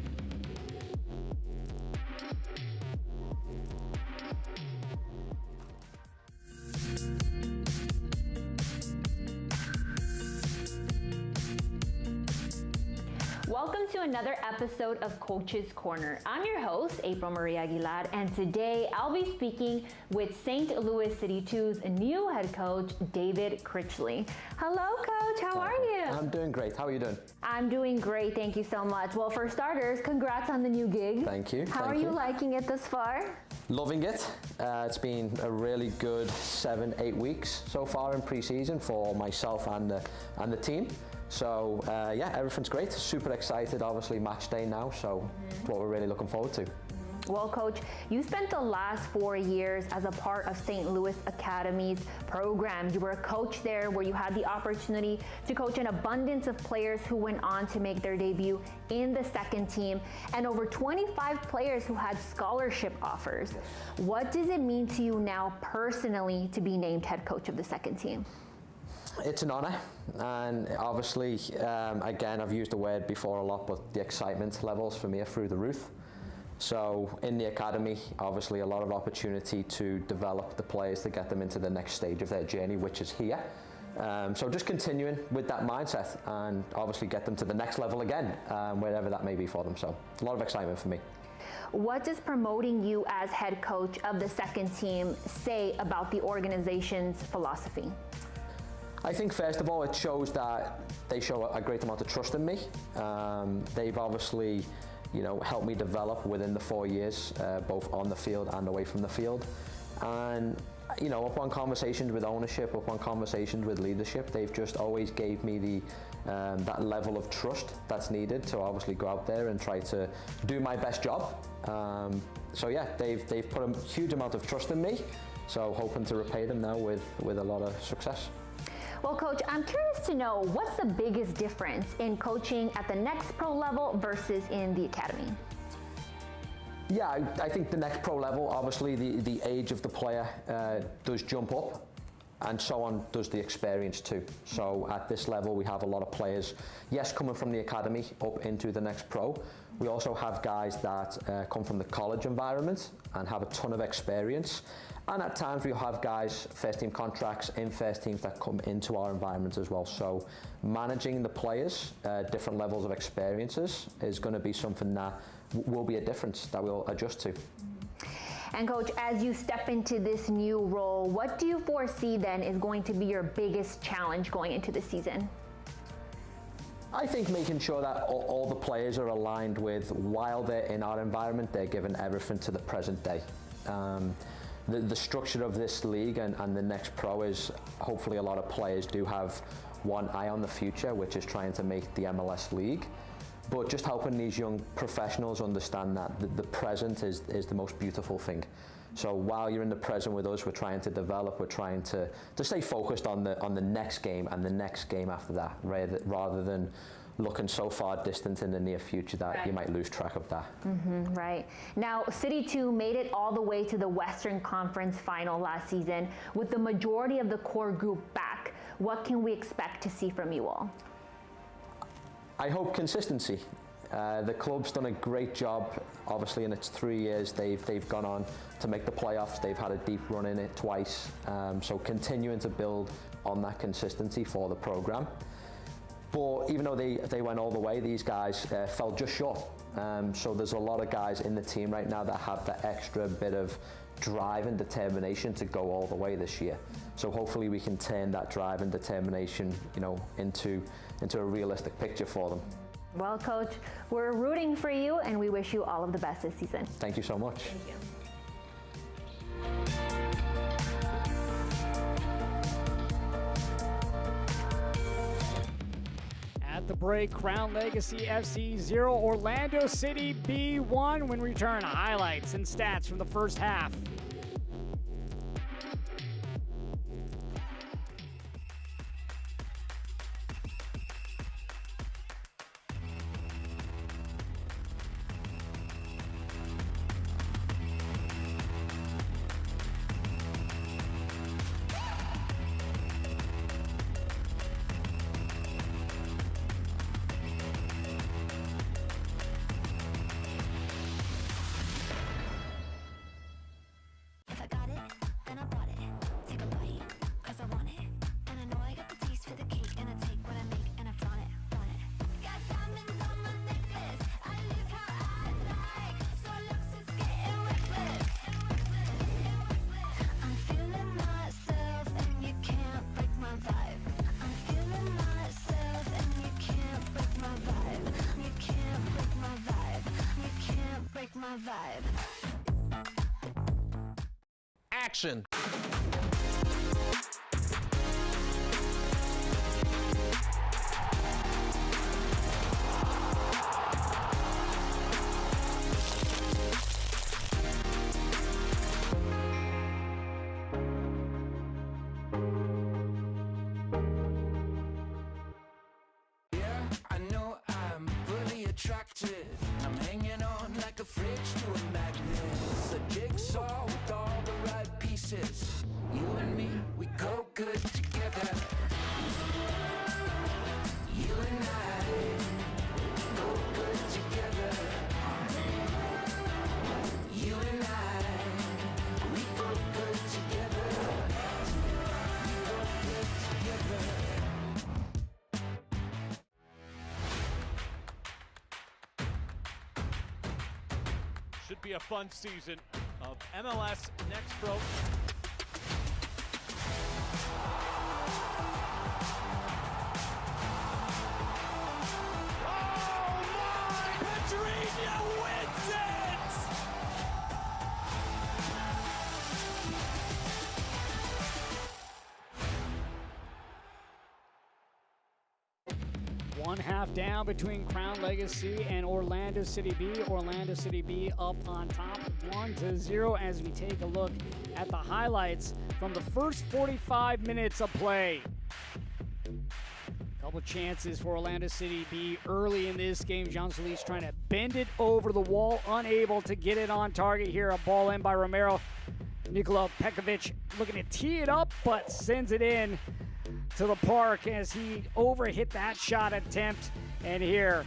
Welcome to another episode of Coach's Corner. I'm your host, April Marie Aguilar, and today I'll be speaking with St. Louis City 2's new head coach, David Critchley. Hello, Coach. How are you? I'm doing great. How are you doing? I'm doing great. Thank you so much. Well, for starters, congrats on the new gig. Thank you. How are you liking it thus far? Loving it. It's been a really good 7-8 weeks so far in pre-season for myself and the team. So yeah, everything's great. Super excited, obviously match day now, so it's what we're really looking forward to. Well, Coach, you spent the last 4 years as a part of St. Louis Academy's program. You were a coach there where you had the opportunity to coach an abundance of players who went on to make their debut in the second team, and over 25 players who had scholarship offers. What does it mean to you now personally to be named head coach of the second team? It's an honor, and obviously, again, I've used the word before a lot, but the excitement levels for me are through the roof. So in the academy, obviously a lot of opportunity to develop the players to get them into the next stage of their journey, which is here. So just continuing with that mindset and obviously get them to the next level again, wherever that may be for them. So a lot of excitement for me. What does promoting you as head coach of the second team say about the organization's philosophy? I think first of all, it shows that they show a great amount of trust in me. They've obviously, helped me develop within the 4 years, both on the field and away from the field. And, upon conversations with ownership, upon conversations with leadership, they've just always gave me that level of trust that's needed to obviously go out there and try to do my best job. So yeah, they've put a huge amount of trust in me. So hoping to repay them now with a lot of success. Well, Coach, I'm curious to know what's the biggest difference in coaching at the Next Pro level versus in the academy? Yeah, I think the Next Pro level, obviously the age of the player does jump up, and so on does the experience too. So at this level, we have a lot of players, yes, coming from the academy up into the Next Pro. We also have guys that come from the college environment and have a ton of experience. And at times we'll have guys, first team contracts in first teams that come into our environment as well. So managing the players, different levels of experiences is going to be something that will be a difference that we'll adjust to. And Coach, as you step into this new role, what do you foresee then is going to be your biggest challenge going into the season? I think making sure that all the players are aligned with, while they're in our environment, they're giving everything to the present day. The structure of this league and the Next Pro is hopefully a lot of players do have one eye on the future, which is trying to make the MLS league. But just helping these young professionals understand that the present is the most beautiful thing. So while you're in the present with us, we're trying to develop, we're trying to stay focused on the next game and the next game after that, rather than looking so far distant in the near future that you might lose track of that. Right. Now, City 2 made it all the way to the Western Conference final last season with the majority of the core group back. What can we expect to see from you all? I hope consistency. The club's done a great job. Obviously, in its 3 years, they've gone on to make the playoffs. They've had a deep run in it twice. So continuing to build on that consistency for the program. But even though they went all the way, these guys fell just short. So there's a lot of guys in the team right now that have that extra bit of drive and determination to go all the way this year. So hopefully we can turn that drive and determination, into a realistic picture for them. Well, Coach, we're rooting for you and we wish you all of the best this season. Thank you so much. Thank you. At the break, Crown Legacy FC 0, Orlando City B1. When we return, highlights and stats from the first half. If I got it, then I bought it. Take a bite, 'cause I want it. And I know I got the taste for the cake. And I take what I make and I flaunt it, flaunt it. Got diamonds on my necklace. I live how I like. So looks is getting reckless. I'm feeling myself and you can't break my vibe. I'm feeling myself and you can't break my vibe. You can't break my vibe. You can't break my vibe. Action. Yeah, I know I'm fully attracted. I'm hanging on like a fridge to a magnet. It's a jigsaw with all the right pieces. You and me, we go good together. You and I go good together. You and I, we go good together. We go good together. Should be a fun season of MLS Next Pro. Oh my! Pedrinho wins it! One half down between Crown Legacy and Orlando City B. Orlando City B up on top 1-0 as we take a look at the highlights from the first 45 minutes of play. Couple chances for Orlando City B early in this game. John Solis trying to bend it over the wall, unable to get it on target here. A ball in by Romero. Nikola Pekovic looking to tee it up, but sends it in to the park as he overhit that shot attempt. And here,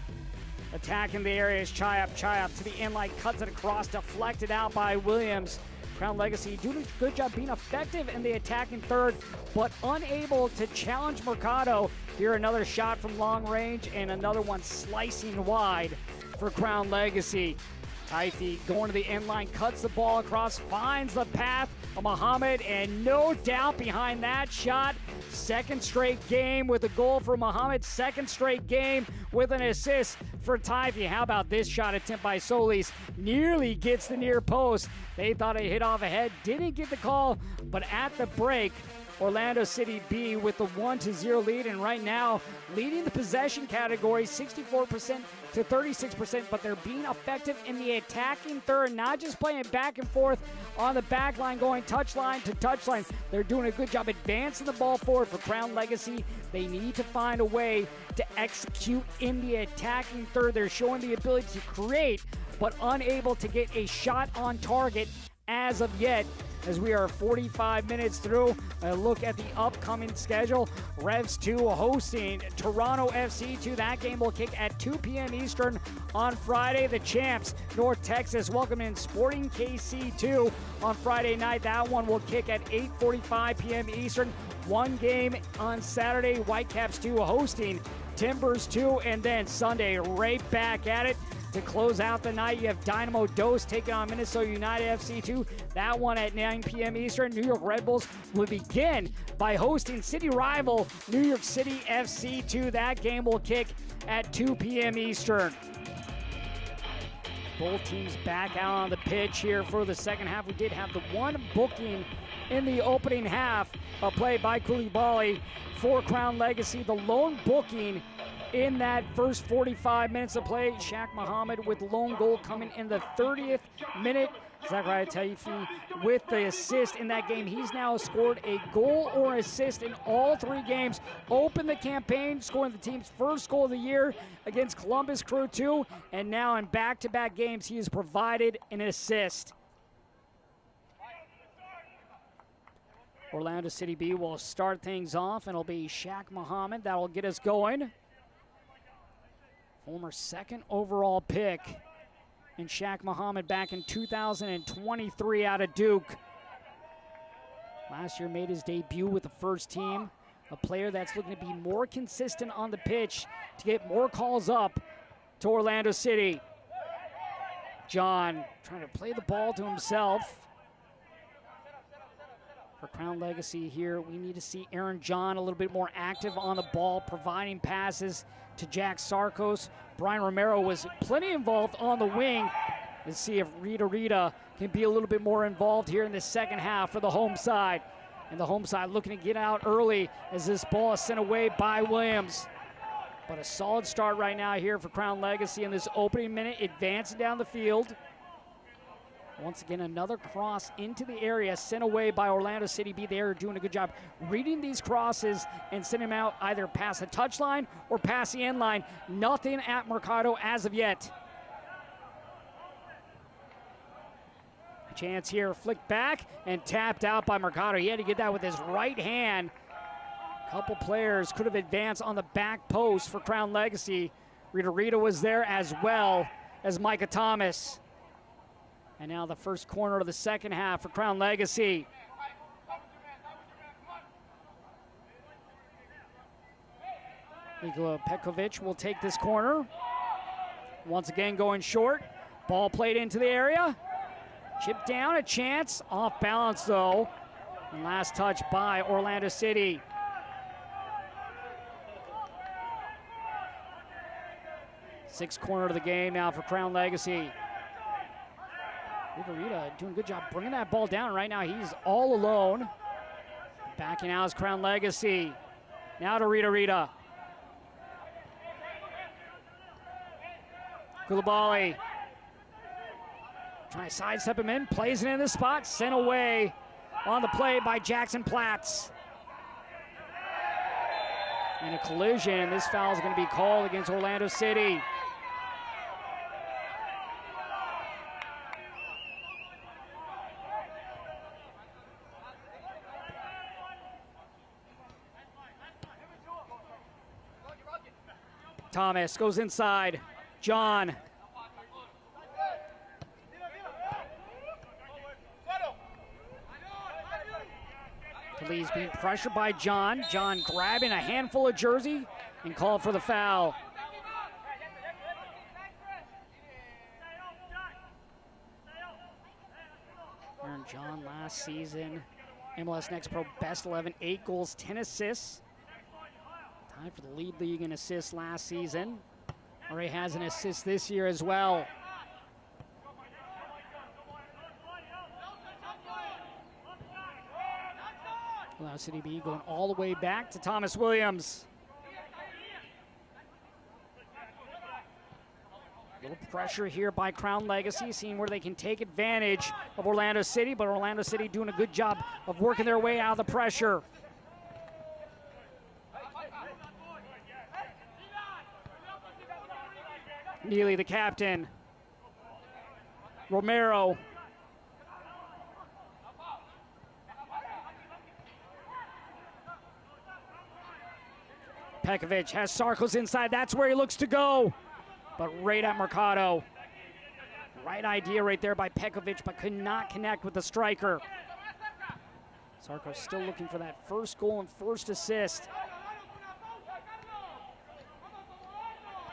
attacking the area is Chayap. Chayap to the inline, cuts it across, deflected out by Williams. Crown Legacy doing a good job being effective in the attacking third, but unable to challenge Mercado. Here another shot from long range and another one slicing wide for Crown Legacy. Taifi going to the inline, cuts the ball across, finds the path of Muhammad, and no doubt behind that shot. Second straight game with a goal for Muhammad. Second straight game with an assist for Taifi. How about this shot attempt by Solis? Nearly gets the near post. They thought it hit off ahead, didn't get the call, but at the break, Orlando City B with the 1-0 lead, and right now leading the possession category 64% to 36%, but they're being effective in the attacking third, not just playing back and forth on the back line, going touchline to touchline. They're doing a good job advancing the ball forward for Crown Legacy. They need to find a way to execute in the attacking third. They're showing the ability to create, but unable to get a shot on target as of yet. As we are 45 minutes through, a look at the upcoming schedule. Revs 2 hosting Toronto FC 2. That game will kick at 2 p.m. Eastern on Friday. The champs, North Texas, welcoming Sporting KC 2 on Friday night. That one will kick at 8:45 p.m. Eastern. One game on Saturday. Whitecaps 2 hosting Timbers 2. And then Sunday, right back at it. To close out the night, you have Dynamo Dos taking on Minnesota United FC 2. That one at 9 p.m. Eastern. New York Red Bulls will begin by hosting city rival New York City FC 2. That game will kick at 2 p.m. Eastern. Both teams back out on the pitch here for the second half. We did have the one booking in the opening half, a play by Koulibaly for Crown Legacy. The lone booking in that first 45 minutes of play, Shaq Muhammad with lone goal coming in the 30th minute. Zachariah Taifi with the assist in that game. He's now scored a goal or assist in all 3 games. Opened the campaign, scoring the team's first goal of the year against Columbus Crew 2. And now in back-to-back games, he has provided an assist. Orlando City B will start things off, and it'll be Shaq Muhammad that'll get us going. Former second overall pick in Shaq Muhammad back in 2023 out of Duke. Last year made his debut with the first team. A player that's looking to be more consistent on the pitch to get more calls up to Orlando City. John trying to play the ball to himself. For Crown Legacy here, we need to see Aaron John a little bit more active on the ball, providing passes to Jack Sarkos. Brian Romero was plenty involved on the wing. Let's see if Rita can be a little bit more involved here in the second half for the home side. And the home side looking to get out early as this ball is sent away by Williams. But a solid start right now here for Crown Legacy in this opening minute, advancing down the field. Once again, another cross into the area sent away by Orlando City B. They are doing a good job reading these crosses and sending them out either past the touchline or past the end line. Nothing at Mercado as of yet. Chance here, flicked back and tapped out by Mercado. He had to get that with his right hand. A couple players could have advanced on the back post for Crown Legacy. Rita was there as well as Micah Thomas. And now the first corner of the second half for Crown Legacy. Nikola Petkovic will take this corner. Once again going short. Ball played into the area. Chipped down, a chance. Off balance though. And last touch by Orlando City. Sixth corner of the game now for Crown Legacy. Rita doing a good job bringing that ball down. Right now he's all alone. Backing out is Crown Legacy. Now to Rita. Koulibaly. Trying to sidestep him in. Plays it in the spot. Sent away on the play by Jackson Platts. And a collision. This foul is going to be called against Orlando City. Thomas goes inside. John. Lee's being pressured by John. John grabbing a handful of jersey and called for the foul. Aaron John last season, MLS Next Pro Best 11, 8 goals, 10 assists. Tied for the lead league in assists last season. Already has an assist this year as well. Well, City B going all the way back to Thomas Williams. A little pressure here by Crown Legacy, seeing where they can take advantage of Orlando City, but Orlando City doing a good job of working their way out of the pressure. Neely, the captain. Romero. Pekovic has Sarkos inside. That's where he looks to go. But right at Mercado. Right idea right there by Pekovic, but could not connect with the striker. Sarkos still looking for that first goal and first assist.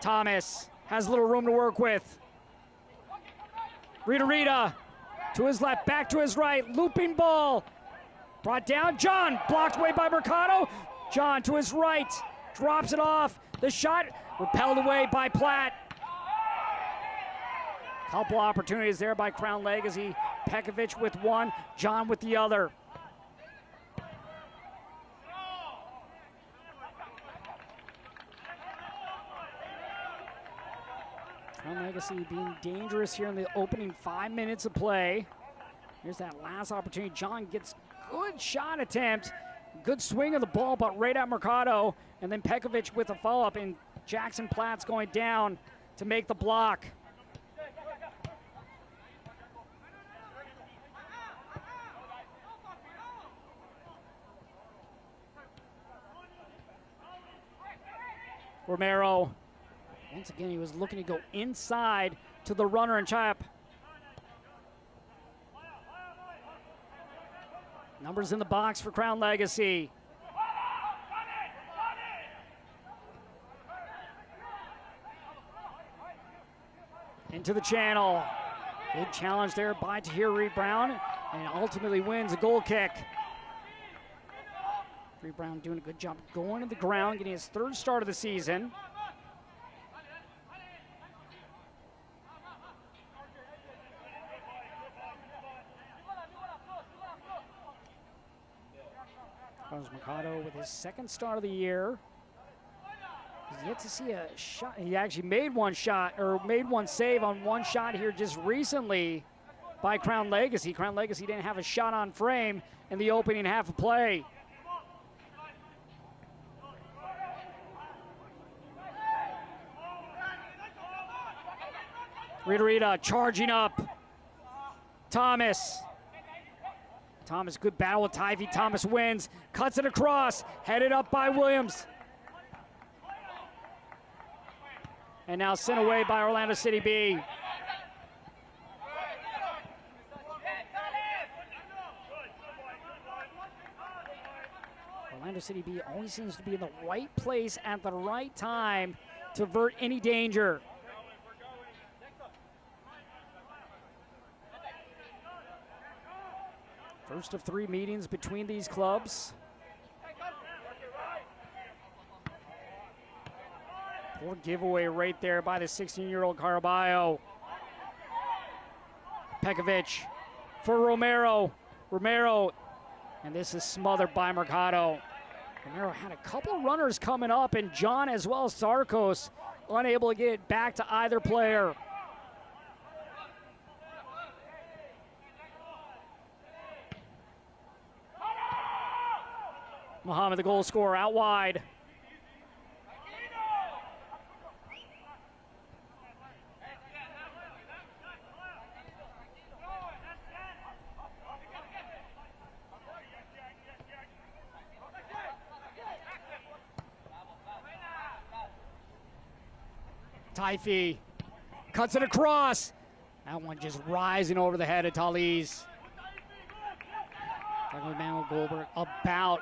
Thomas has a little room to work with. Rita to his left, back to his right, looping ball. Brought down, John, blocked away by Mercado. John to his right, drops it off. The shot repelled away by Platt. Couple opportunities there by Crown Legacy. Pekovic with one, John with the other. Crown Legacy being dangerous here in the opening 5 minutes of play. Here's that last opportunity. John gets good shot attempt. Good swing of the ball, but right at Mercado. And then Pekovic with a follow-up, and Jackson Platt's going down to make the block. Romero, once again, he was looking to go inside to the runner and chop. Numbers in the box for Crown Legacy. Into the channel. Good challenge there by Tahir Reed Brown, and ultimately wins a goal kick. Reed Brown doing a good job going to the ground, getting his third start of the season. Carlos Mercado with his second start of the year. He's yet to see a shot. He actually made one shot, or made one save on one shot here just recently by Crown Legacy. Crown Legacy didn't have a shot on frame in the opening half of play. Rita charging up. Thomas, good battle with Tyvee. Thomas wins, cuts it across, headed up by Williams. And now sent away by Orlando City B. Orlando City B always seems to be in the right place at the right time to avert any danger. First of 3 meetings between these clubs. Poor giveaway right there by the 16-year-old Caraballo. Pekovic for Romero. And this is smothered by Mercado. Romero had a couple runners coming up, and John as well as Sarkos unable to get it back to either player. Muhammad, the goal scorer, out wide. Tyvee cuts it across. That one just rising over the head of Talise. Talking with Manuel Goldberg about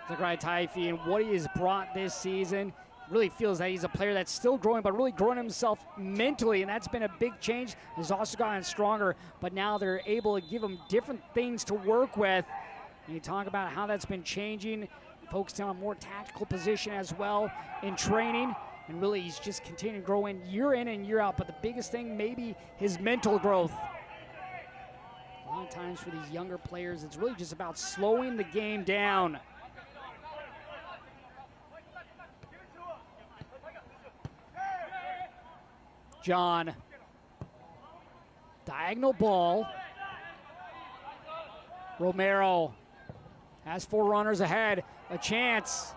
Zachariah Tyvee and what he has brought this season. Really feels that he's a player that's still growing, but really growing himself mentally, and that's been a big change. He's also gotten stronger, but now they're able to give him different things to work with. And you talk about how that's been changing, focusing on a more tactical position as well in training, and really he's just continuing to grow in and year out. But the biggest thing, maybe his mental growth. lot of times for these younger players, it's really just about slowing the game down. John. Diagonal ball. Romero has 4 runners ahead. A chance.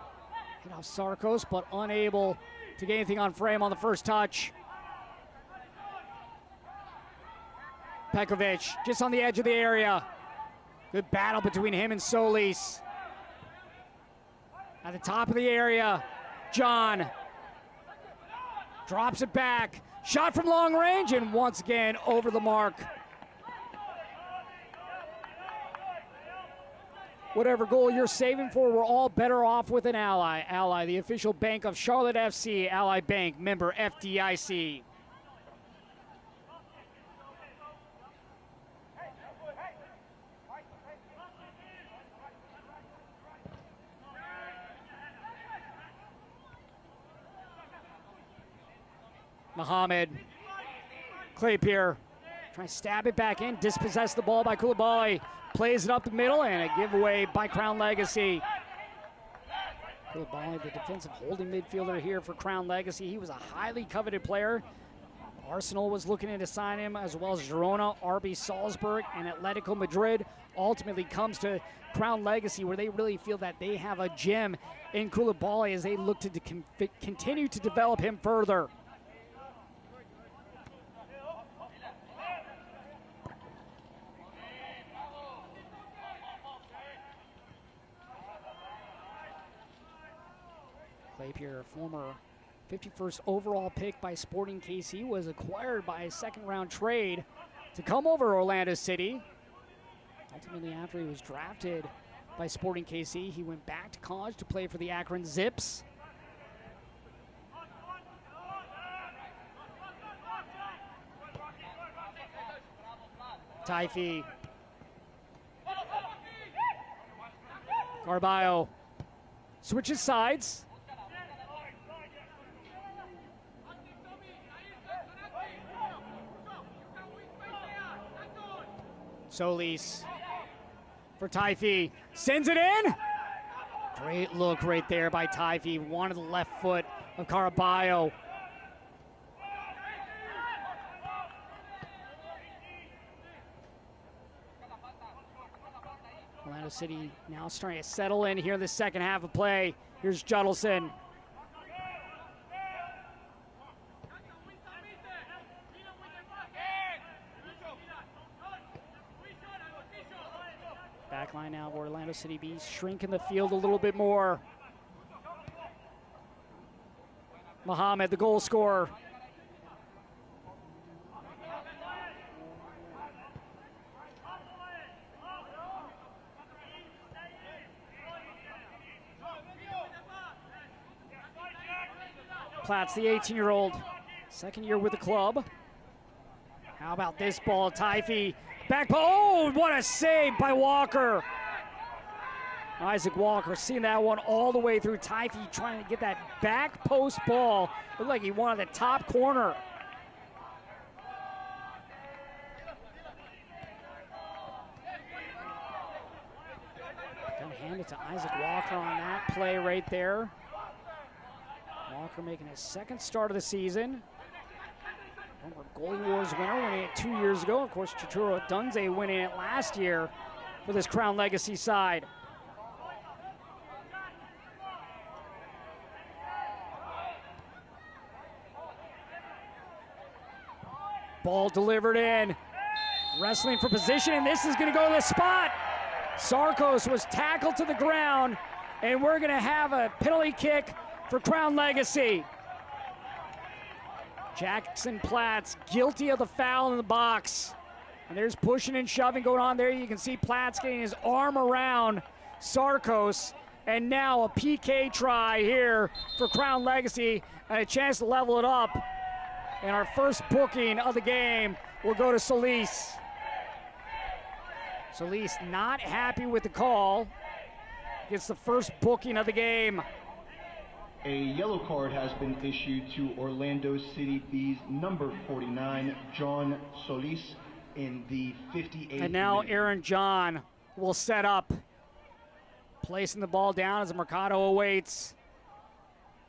Hit off Sarkos, but unable to get anything on frame on the first touch. Pekovic just on the edge of the area. Good battle between him and Solis. At the top of the area, John drops it back. Shot from long range, and once again over the mark. Whatever goal you're saving for, we're all better off with an Ally. Ally, the official bank of Charlotte FC. Ally Bank, member FDIC. Mohamed. Claypier trying to stab it back in, dispossess the ball by Koulibaly. Plays it up the middle, and a giveaway by Crown Legacy. Koulibaly, the defensive holding midfielder here for Crown Legacy. He was a highly coveted player. Arsenal was looking to sign him, as well as Girona, RB Salzburg, and Atletico Madrid. Ultimately comes to Crown Legacy, where they really feel that they have a gem in Koulibaly as they look to continue to develop him further. Claypier, former 51st overall pick by Sporting KC, was acquired by a second-round trade to come over to Orlando City. Ultimately, after he was drafted by Sporting KC, he went back to college to play for the Akron Zips. Taifi. Carballo switches sides. Solis for Taifi, sends it in. Great look right there by Taifi. Wanted the left foot of Caraballo. Orlando City now starting to settle in here in the second half of play. Here's Judelson. Backline now of Orlando City Bees shrinking the field a little bit more. Mohamed, the goal scorer. Platts, the 18-year-old, second year with the club. How about this ball, Taifi? Back, oh, what a save by Walker. Isaac Walker seeing that one all the way through. Taifi trying to get that back post ball. Looked like he wanted the top corner. Gonna hand it to Isaac Walker on that play right there. Walker making his second start of the season. Former Goalie Wars winner, winning it 2 years ago. Of course, Chituro Dunze winning it last year for this Crown Legacy side. Ball delivered in. Wrestling for position, and this is going to go to the spot. Sarkos was tackled to the ground, and we're going to have a penalty kick for Crown Legacy. Jackson Platts guilty of the foul in the box. And there's pushing and shoving going on there. You can see Platts getting his arm around Sarkos. And now a PK try here for Crown Legacy and a chance to level it up. And our first booking of the game will go to Solis. Solis not happy with the call. Gets the first booking of the game. A yellow card has been issued to Orlando City Bees number 49, John Solis, in the 58th And now minute. Aaron John will set up, placing the ball down as Mercado awaits.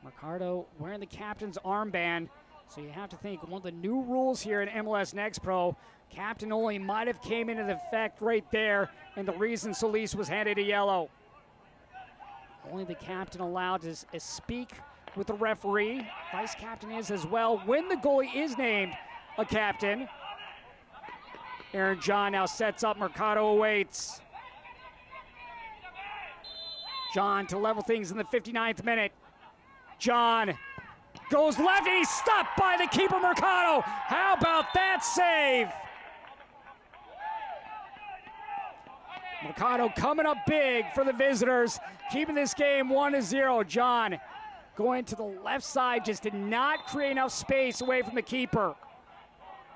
Mercado wearing the captain's armband, so you have to think one of the new rules here in MLS Next Pro, captain only might have came into effect right there, and the reason Solis was handed a yellow. Only the captain allowed to speak with the referee. Vice captain is as well when the goalie is named a captain. Aaron John now sets up, Mercado awaits. John to level things in the 59th minute. John goes left and he's stopped by the keeper, Mercado. How about that save? Mercado coming up big for the visitors, keeping this game 1-0. John going to the left side, just did not create enough space away from the keeper.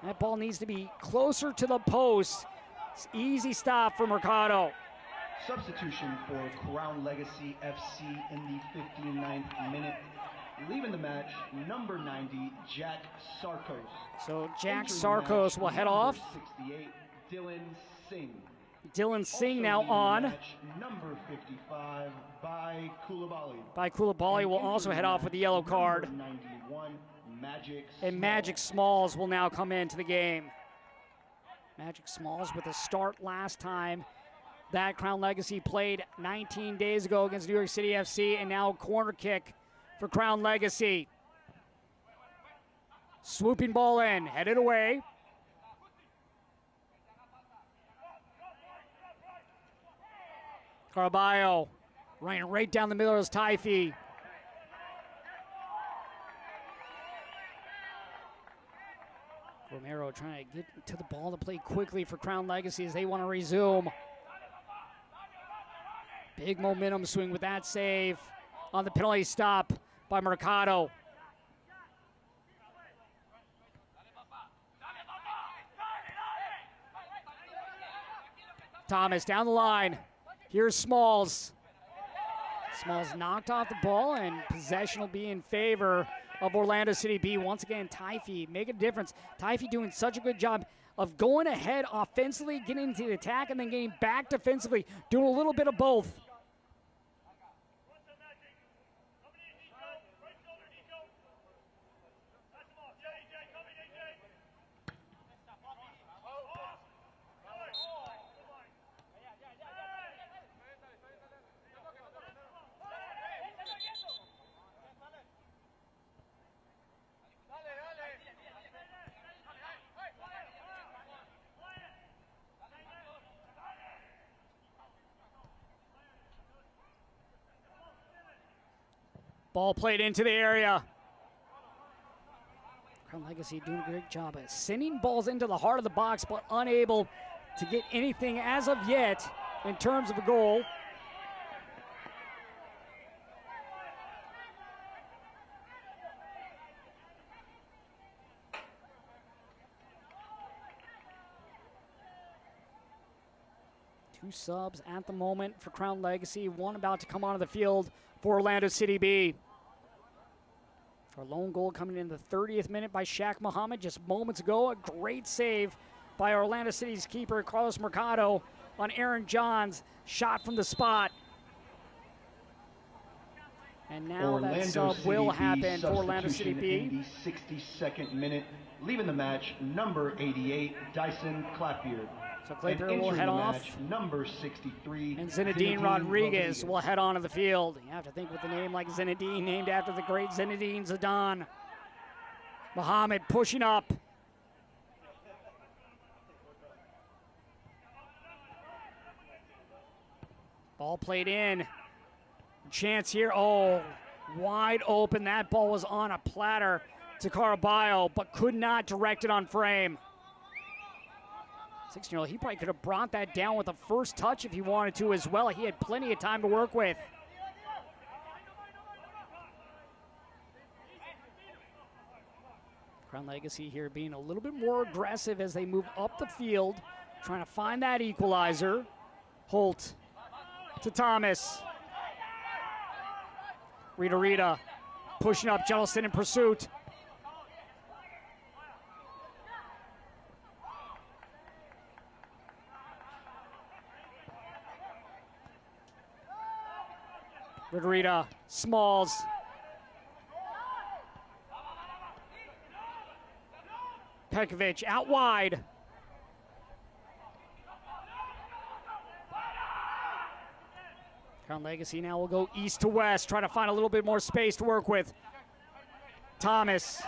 That ball needs to be closer to the post. It's easy stop for Mercado. Substitution for Crown Legacy FC in the 59th minute. Leaving the match, number 90, Jack Sarkos. So Jack Entering the Sarkos match, will head number off. 68, Dylan Singh. Dylan Singh Also now leaving the on. match, number 55, by Koulibaly. By Koulibaly will also head off with the yellow card. Number 91, Magic And Magic Smalls will now come into the game. Magic Smalls with a start last time that Crown Legacy played 19 days ago against New York City FC, and now corner kick for Crown Legacy. Swooping ball in, headed away. Caraballo running right down the middle of Taifi. Romero trying to get to the ball to play quickly for Crown Legacy as they want to resume. Big momentum swing with that save on the penalty stop by Mercado. Thomas down the line. Here's Smalls. Smalls knocked off the ball, and possession will be in favor of Orlando City B. Once again, Taifi making a difference. Taifi doing such a good job of going ahead offensively, getting into the attack, and then getting back defensively, doing a little bit of both. Ball played into the area. Crown Legacy doing a great job at sending balls into the heart of the box, but unable to get anything as of yet in terms of a goal. Two subs at the moment for Crown Legacy, one about to come onto the field for Orlando City B. Our lone goal coming in the 30th minute by Shaq Muhammad just moments ago. A great save by Orlando City's keeper, Carlos Mercado, on Aaron John's shot from the spot. And now Orlando that sub City will B happen for Orlando City substitution B. in the 62nd minute. Leaving the match, number 88, Dyson Clapbeard. So Clapbeard And will entering head the off. match, number 63, And Zinedine Rodriguez will head onto the field. You have to think with a name like Zinedine, named after the great Zinedine Zidane. Muhammad pushing up. Ball played in. Chance here. Oh, wide open. That ball was on a platter to Caraballo, but could not direct it on frame. 16-year-old, he probably could have brought that down with the first touch if he wanted to as well. He had plenty of time to work with. Crown Legacy here being a little bit more aggressive as they move up the field, trying to find that equalizer. Holt to Thomas. Rita pushing up, Jellison in pursuit. Rita, Smalls. Pekovic out wide. Crown Legacy now will go east to west, try to find a little bit more space to work with. Thomas.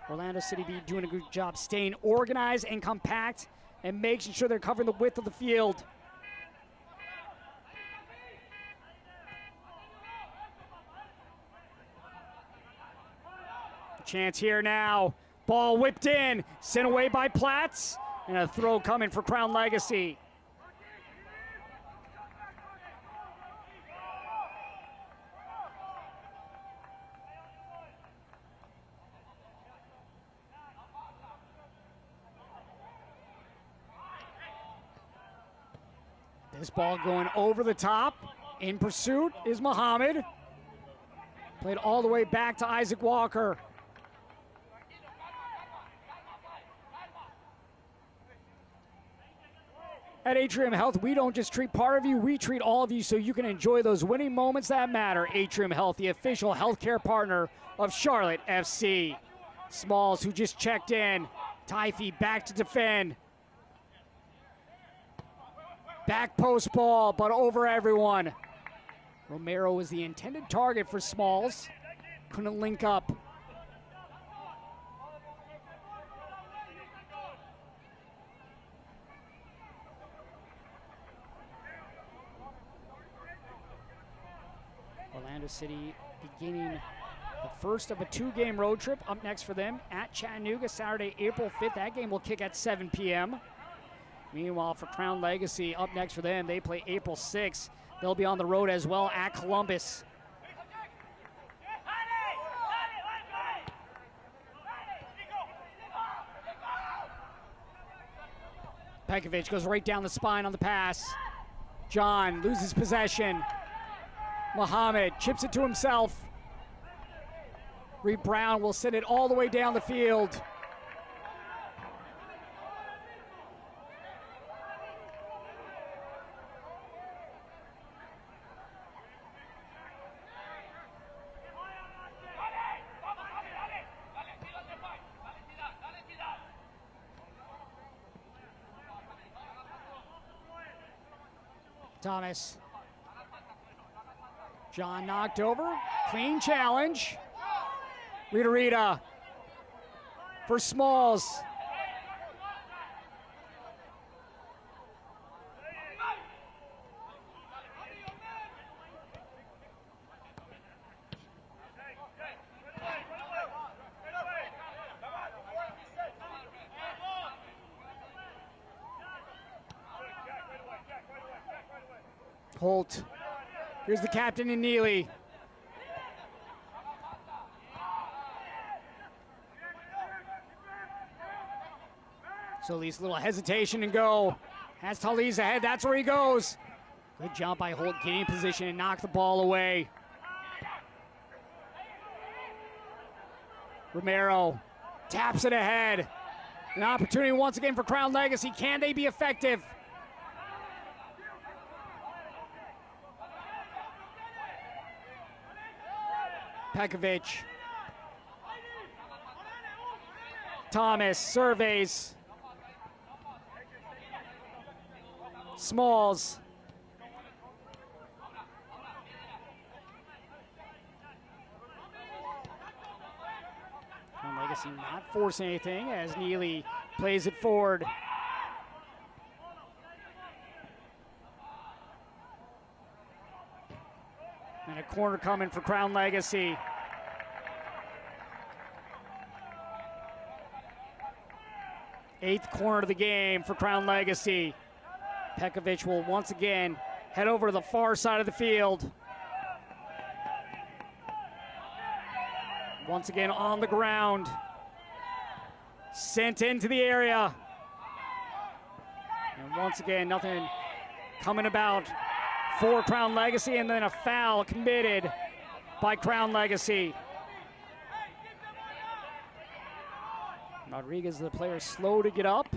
Orlando City B doing a good job staying organized and compact and making sure they're covering the width of the field. Chance here now. Ball whipped in, sent away by Platts, and a throw coming for Crown Legacy. This ball going over the top. In pursuit is Muhammad. Played all the way back to Isaac Walker. At Atrium Health, we don't just treat part of you, we treat all of you so you can enjoy those winning moments that matter. Atrium Health, the official healthcare partner of Charlotte FC. Smalls, who just checked in. Taifi back to defend. Back post ball, but over everyone. Romero was the intended target for Smalls. Couldn't link up. Orlando City beginning the first of a 2-game road trip. Up next for them at Chattanooga, Saturday, April 5th. That game will kick at 7 p.m. Meanwhile, for Crown Legacy, up next for them, they play April 6th. They'll be on the road as well at Columbus. Pekovic goes right down the spine on the pass. John loses possession. Muhammad chips it to himself. Reed Brown will send it all the way down the field. Thomas. John knocked over. Clean challenge. Rita for Smalls. Holt. Here's the captain in Neely. So at least a little hesitation and go. Has Talise ahead, that's where he goes. Good job by Holt getting in position and knock the ball away. Romero taps it ahead. An opportunity once again for Crown Legacy. Can they be effective? Pekovic. Thomas surveys. Smalls. Legacy not forcing anything as Neely plays it forward. And a corner coming for Crown Legacy. Eighth corner of the game for Crown Legacy. Pekovic will once again head over to the far side of the field. Once again on the ground. Sent into the area. And once again, nothing coming about for Crown Legacy, and then a foul committed by Crown Legacy. Rodriguez, the player, slow to get up.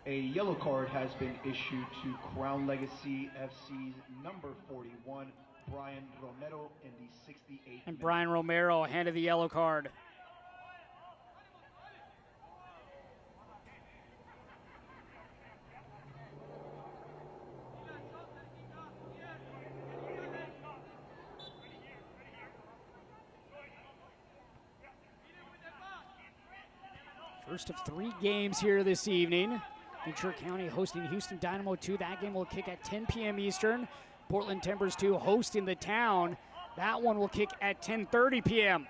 A yellow card has been issued to Crown Legacy FC's number 41, Brian Romero in the 68th And minute. Brian Romero handed the yellow card. First of 3 games here this evening. Ventura County hosting Houston Dynamo 2. That game will kick at 10 p.m. Eastern. Portland Timbers 2 hosting the Town. That one will kick at 10:30 p.m.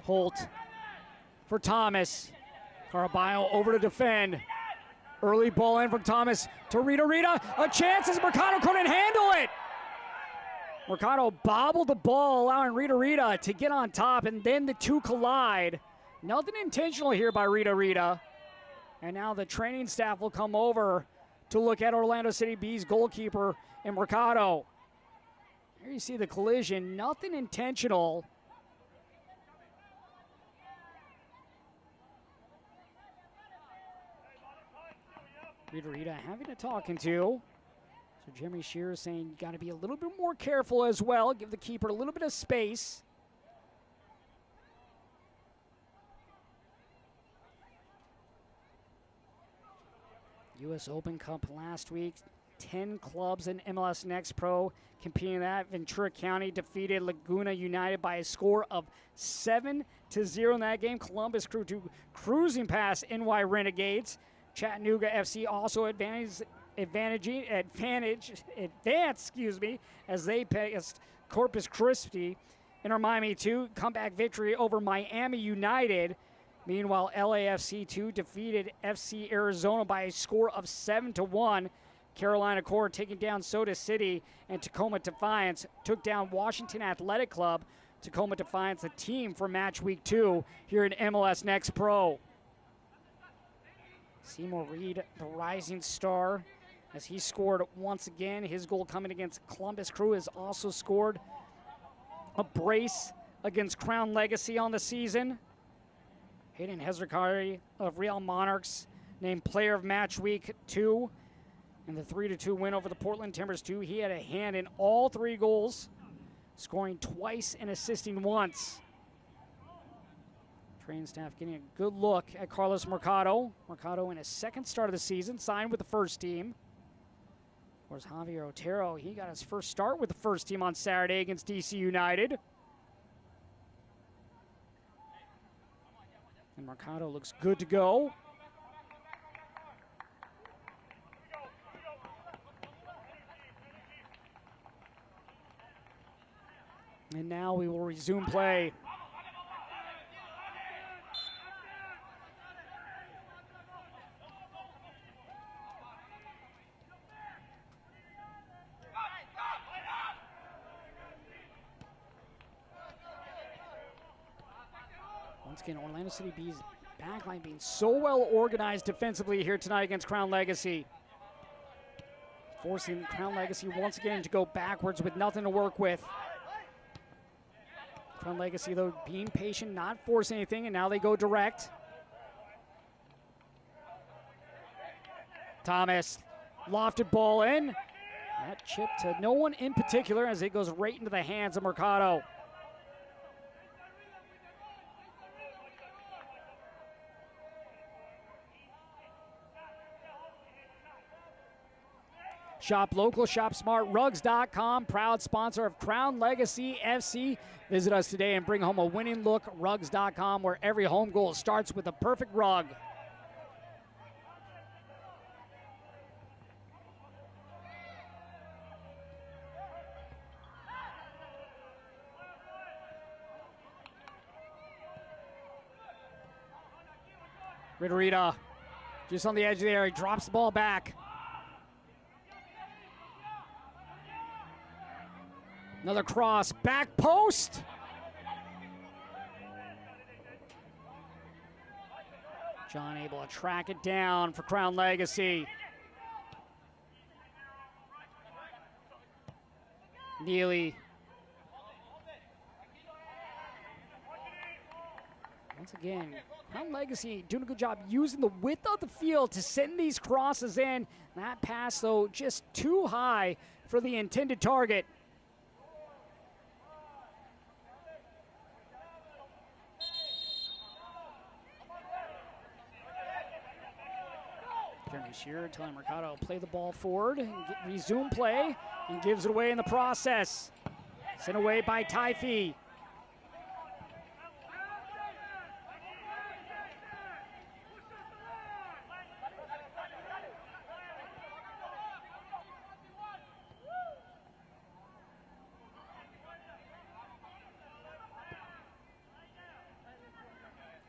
Holt for Thomas. Caraballo over to defend. Early ball in from Thomas to Rita. A chance as Mercado couldn't handle it. Mercado bobbled the ball, allowing Rita to get on top, and then the two collide. Nothing intentional here by Rita. And now the training staff will come over to look at Orlando City B's goalkeeper and Mercado. Here you see the collision, nothing intentional. Rita having a talking to. So Jeremy Shearer is saying you got to be a little bit more careful as well. Give the keeper a little bit of space. U.S. Open Cup last week. 10 clubs in MLS Next Pro competing in that. Ventura County defeated Laguna United by a score of 7-0 in that game. Columbus Crew to cruising past NY Renegades. Chattanooga FC also advanced, as they passed Corpus Christi. Inter Miami 2 comeback victory over Miami United. Meanwhile, LAFC 2 defeated FC Arizona by a score of 7-1. Carolina Core taking down Soda City, and Tacoma Defiance took down Washington Athletic Club. Tacoma Defiance, the team for match week 2 here in MLS Next Pro. Seymour Reed, the rising star, as he scored once again. His goal coming against Columbus Crew has also scored a brace against Crown Legacy on the season. Hayden Hezrakari of Real Monarchs named player of match week 2 in the 3-2 win over the Portland Timbers 2. He had a hand in all 3 goals, scoring twice and assisting once. Training staff getting a good look at Carlos Mercado. Mercado in his 2nd start of the season, signed with the first team. Of course, Javier Otero, he got his first start with the first team on Saturday against DC United. And Mercado looks good to go. And now we will resume play. Once again, Orlando City B's backline being so well organized defensively here tonight against Crown Legacy. Forcing Crown Legacy once again to go backwards with nothing to work with. Crown Legacy, though, being patient, not forcing anything, and now they go direct. Thomas, lofted ball in. That chip to no one in particular as it goes right into the hands of Mercado. Shop local, shop smart. Rugs.com, proud sponsor of Crown Legacy FC. Visit us today and bring home a winning look. Rugs.com, where every home goal starts with a perfect rug. Rita, just on the edge of the area, drops the ball back. Another cross, back post. John able to track it down for Crown Legacy. Neely. Once again, Crown Legacy doing a good job using the width of the field to send these crosses in. That pass, though, just too high for the intended target. Jeremy Shearer telling Mercado to play the ball forward and resume play, and gives it away in the process. Sent away by Taifi.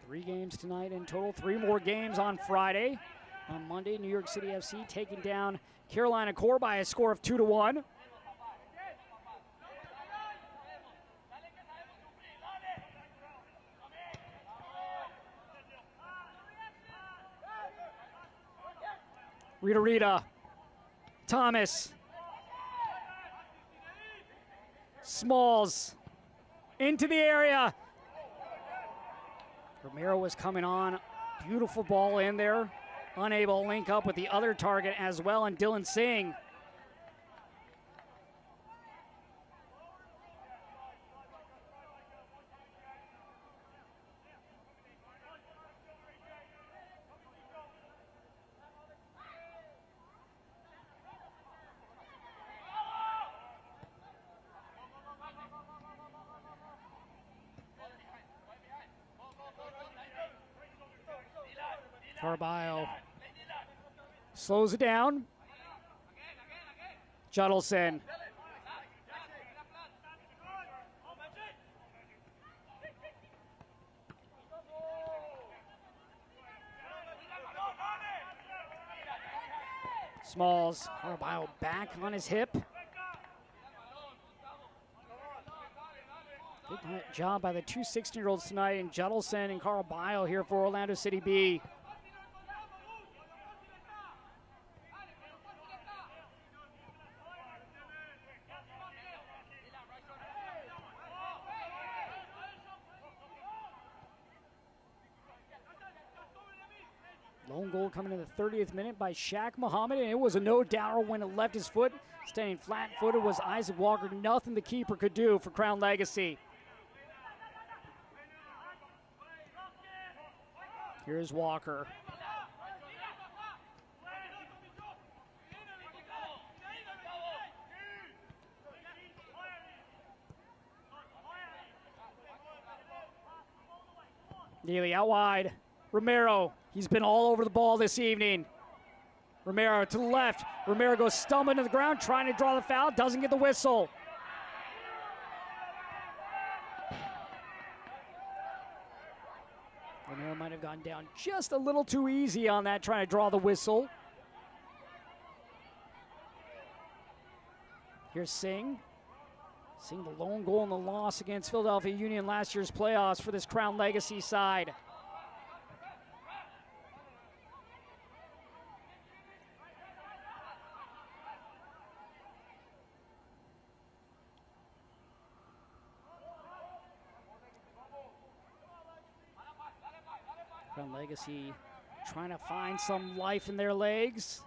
Three games tonight in total, 3 more games on Friday. On Monday, New York City FC taking down Carolina Core by a score of 2-1. Rita, Thomas, Smalls, into the area. Romero was coming on, beautiful ball in there. Unable to link up with the other target as well, and Dylan Singh. Carballo slows it down. Judelson. Smalls. Carballo back on his hip. Good job by the two 16-year-olds tonight, and Judelson and Carballo here for Orlando City B. Lone goal coming in the 30th minute by Shaq Muhammad, and it was a no-doubter when it left his foot. Staying flat-footed was Isaac Walker. Nothing the keeper could do for Crown Legacy. Here's Walker. Neely out wide. Romero, he's been all over the ball this evening. Romero to the left. Romero goes stumbling to the ground, trying to draw the foul, doesn't get the whistle. Romero might have gone down just a little too easy on that, trying to draw the whistle. Here's Singh. Singh, the lone goal in the loss against Philadelphia Union last year's playoffs for this Crown Legacy side. Crown Legacy trying to find some life in their legs.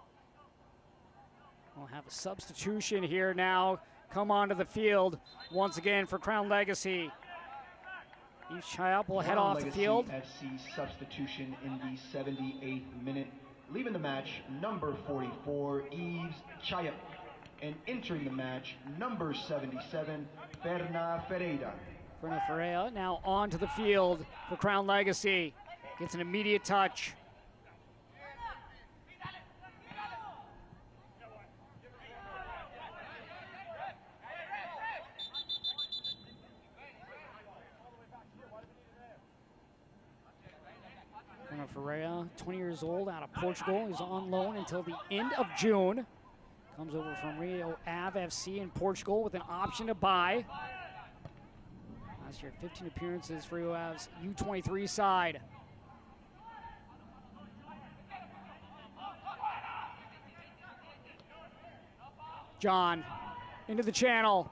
We'll have a substitution here now come onto the field once again for Crown Legacy. Yves Chayop will head off the field. FC substitution in the 78th minute. Leaving the match, number 44, Yves Chayop. And entering the match, number 77, Ferna Ferreira. Ferna Ferreira now onto the field for Crown Legacy. Gets an immediate touch. Ferna Ferreira, 20 years old, out of Portugal. He's on loan until the end of June. Comes over from Rio Ave FC in Portugal with an option to buy. Last year, 15 appearances for Rio Ave's U23 side. John into the channel.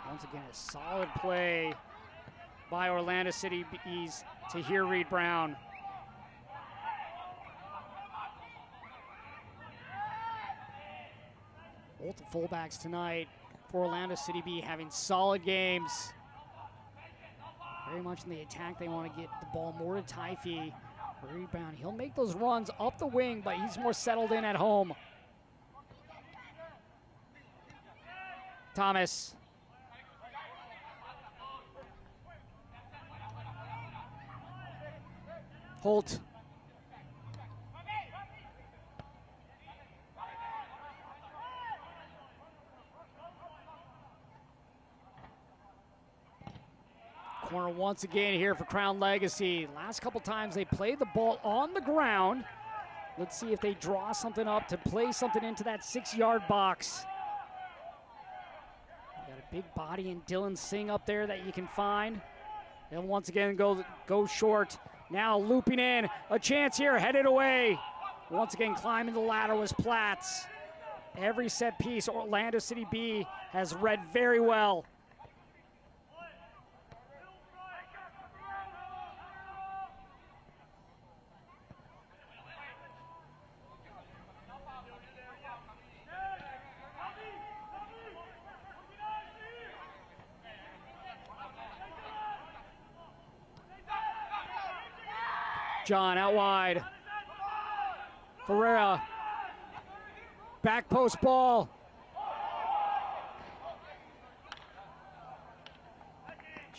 Once again, a solid play by Orlando City Bees to here Reed Brown. Both the fullbacks tonight for Orlando City B having solid games. Very much in the attack, they want to get the ball more to Taifi. Reed Brown, he'll make those runs up the wing, but he's more settled in at home. Thomas. Holt. Corner once again here for Crown Legacy. Last couple times they played the ball on the ground. Let's see if they draw something up to play something into that 6-yard box. Got a big body in Dylan Singh up there that you can find. They'll once again go short. Now looping in, a chance here, headed away. Once again climbing the ladder was Platts. Every set piece Orlando City B has read very well. John out wide. Ferreira. Back post ball.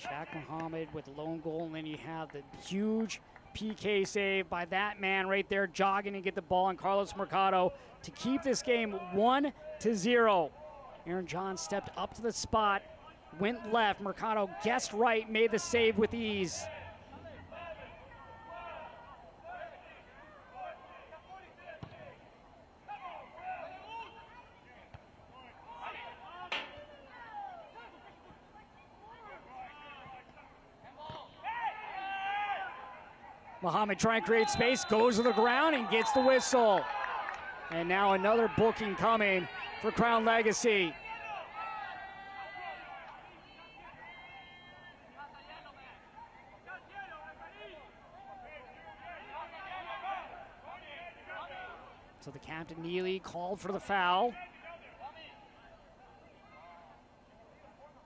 Shaq Muhammad with the lone goal, and then you have the huge PK save by that man right there, jogging and get the ball on Carlos Mercado to keep this game 1-0. Aaron John stepped up to the spot, went left. Mercado guessed right, made the save with ease. Muhammad trying to create space, goes to the ground and gets the whistle. And now another booking coming for Crown Legacy. So the captain Neely called for the foul.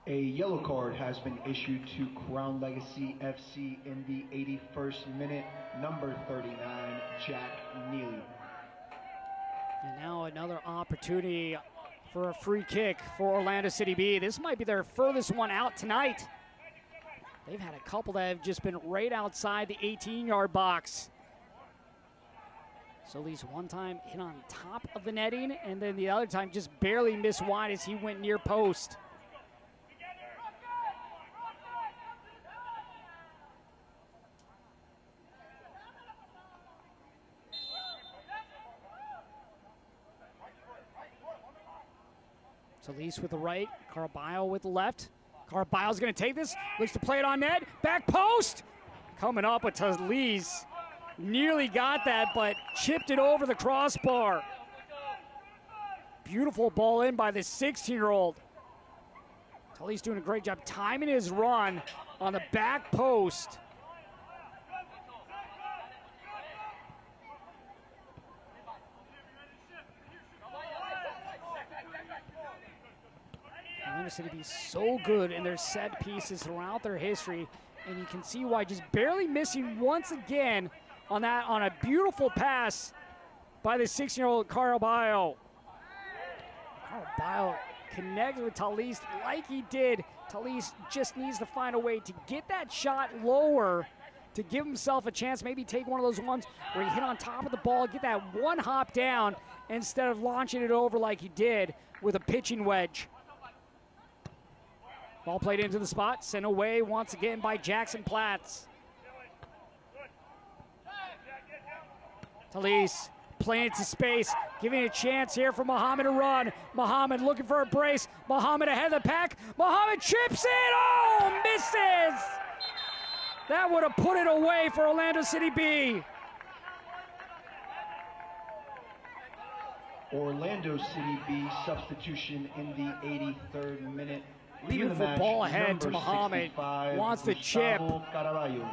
A yellow card has been issued to Crown Legacy FC in the 81st minute, number 39, Jack Neely. And now another opportunity for a free kick for Orlando City B. This might be their furthest one out tonight. They've had a couple that have just been right outside the 18-yard box. So at least one time hit on top of the netting, and then the other time just barely missed wide as he went near post. Talise with the right, Caraballo with the left. Caraballo's going to take this, looks to play it on net, back post! Coming up with Talise. Nearly got that, but chipped it over the crossbar. Beautiful ball in by the 16-year-old. Talise doing a great job timing his run on the back post. Orlando City be so good in their set pieces throughout their history, and you can see why, just barely missing once again on a beautiful pass by the 16-year-old Caraballo. Caraballo connects with Talise like he did. Talise just needs to find a way to get that shot lower to give himself a chance, maybe take one of those ones where he hit on top of the ball, get that one hop down instead of launching it over like he did with a pitching wedge. Ball played into the spot, sent away once again by Jackson Platts. Talise playing it to space, giving a chance here for Muhammad to run. Muhammad looking for a brace. Muhammad ahead of the pack. Muhammad chips in. Oh, misses. That would have put it away for Orlando City B. Orlando City B substitution in the 83rd minute. Leaving the Beautiful match, ball ahead to number Muhammad. 65, Wants to chip. Gustavo Caraballo.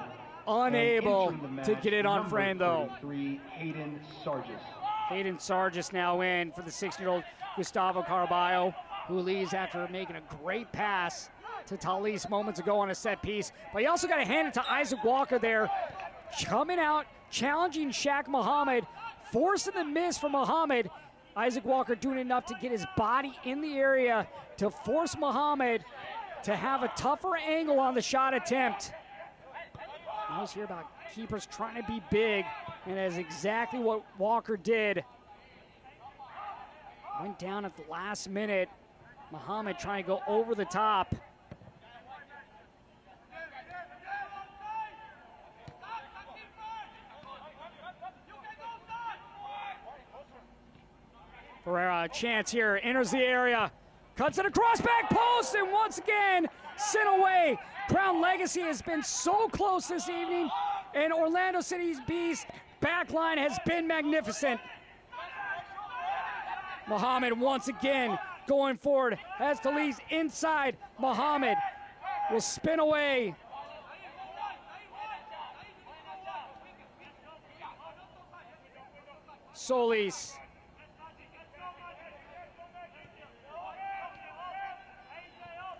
Unable And entering the to match, get it on number frame, though. 33, Hayden Sargis. Hayden Sargis now in for the 16-year-old Gustavo Caraballo, who leaves after making a great pass to Talise moments ago on a set piece. But you also got to hand it to Isaac Walker there, coming out, challenging Shaq Muhammad, forcing the miss from Muhammad. Isaac Walker doing enough to get his body in the area to force Muhammad to have a tougher angle on the shot attempt. I always hear about keepers trying to be big, and that's exactly what Walker did. Went down at the last minute. Muhammad trying to go over the top. Ferreira, a chance here, enters the area, cuts it across back post, and once again, sent away. Crown Legacy has been so close this evening, and Orlando City B's back line has been magnificent. Muhammad once again going forward, has Talise inside. Muhammad will spin away. Solis.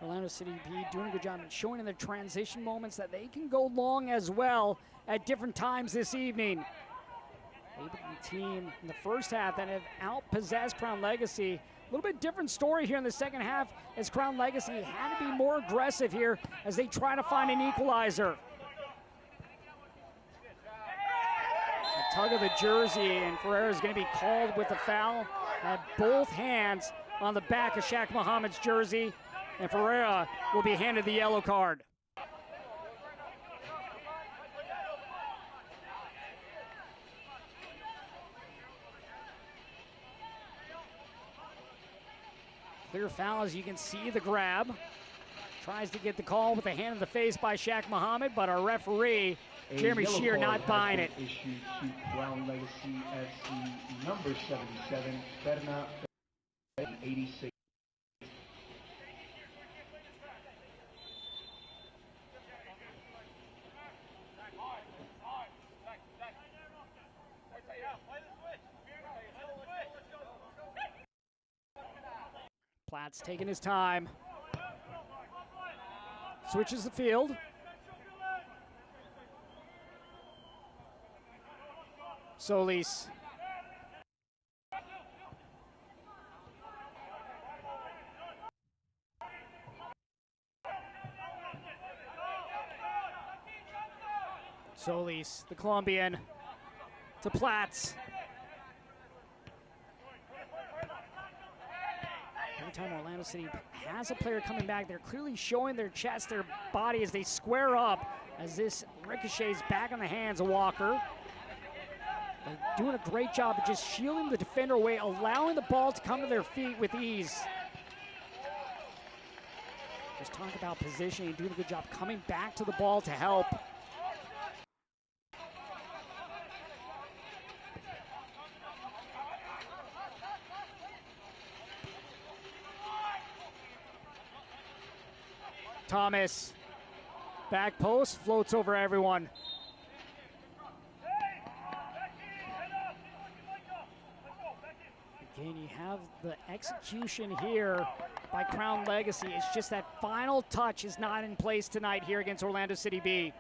Orlando City B doing a good job and showing in the transition moments that they can go long as well at different times this evening. Maybe the team in the first half that have outpossessed Crown Legacy. A little bit different story here in the second half as Crown Legacy had to be more aggressive here as they try to find an equalizer. A tug of the jersey, and Ferreira is going to be called with a foul. Had both hands on the back of Shaq Muhammad's jersey, and Ferreira will be handed the yellow card. Clear foul, as you can see the grab. Tries to get the call with a hand in the face by Shaq Muhammad, but our referee, Jeremy Shear, not buying it. Issued to Crown Legacy FC number 77, Berna 86. Platt's taking his time. Switches the field. Solis. Solis, the Colombian, to Platts. Every time Orlando City has a player coming back, they're clearly showing their chest, their body as they square up, as this ricochets back in the hands of Walker. They're doing a great job of just shielding the defender away, allowing the ball to come to their feet with ease. Just talk about positioning, doing a good job coming back to the ball to help. Thomas, back post, floats over everyone. Again, you have the execution here by Crown Legacy. It's just that final touch is not in place tonight here against Orlando City B.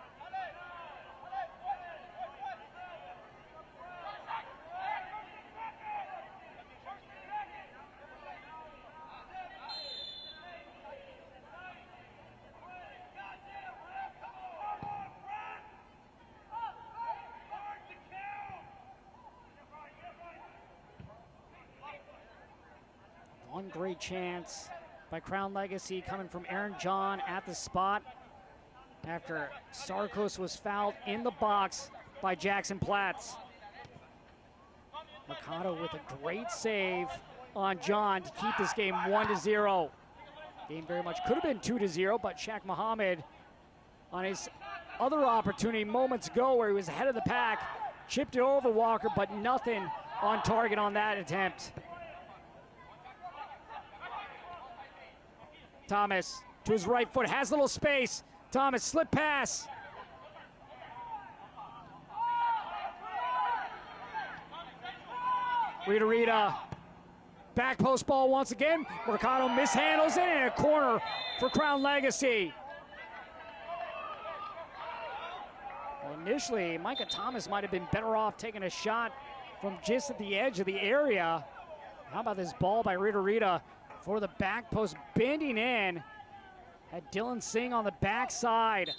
One great chance by Crown Legacy coming from Aaron John at the spot after Sarkos was fouled in the box by Jackson Platts. Mercado with a great save on John to keep this game 1-0. Game very much could have been 2-0, but Shaq Muhammad on his other opportunity moments ago where he was ahead of the pack, chipped it over Walker, but nothing on target on that attempt. Thomas to his right foot, has a little space. Thomas, slip pass. Rita, back post ball once again. Mercado mishandles it, and a corner for Crown Legacy. Well, initially, Micah Thomas might have been better off taking a shot from just at the edge of the area. How about this ball by Rita for the back post, bending in. Had Dylan Singh on the backside.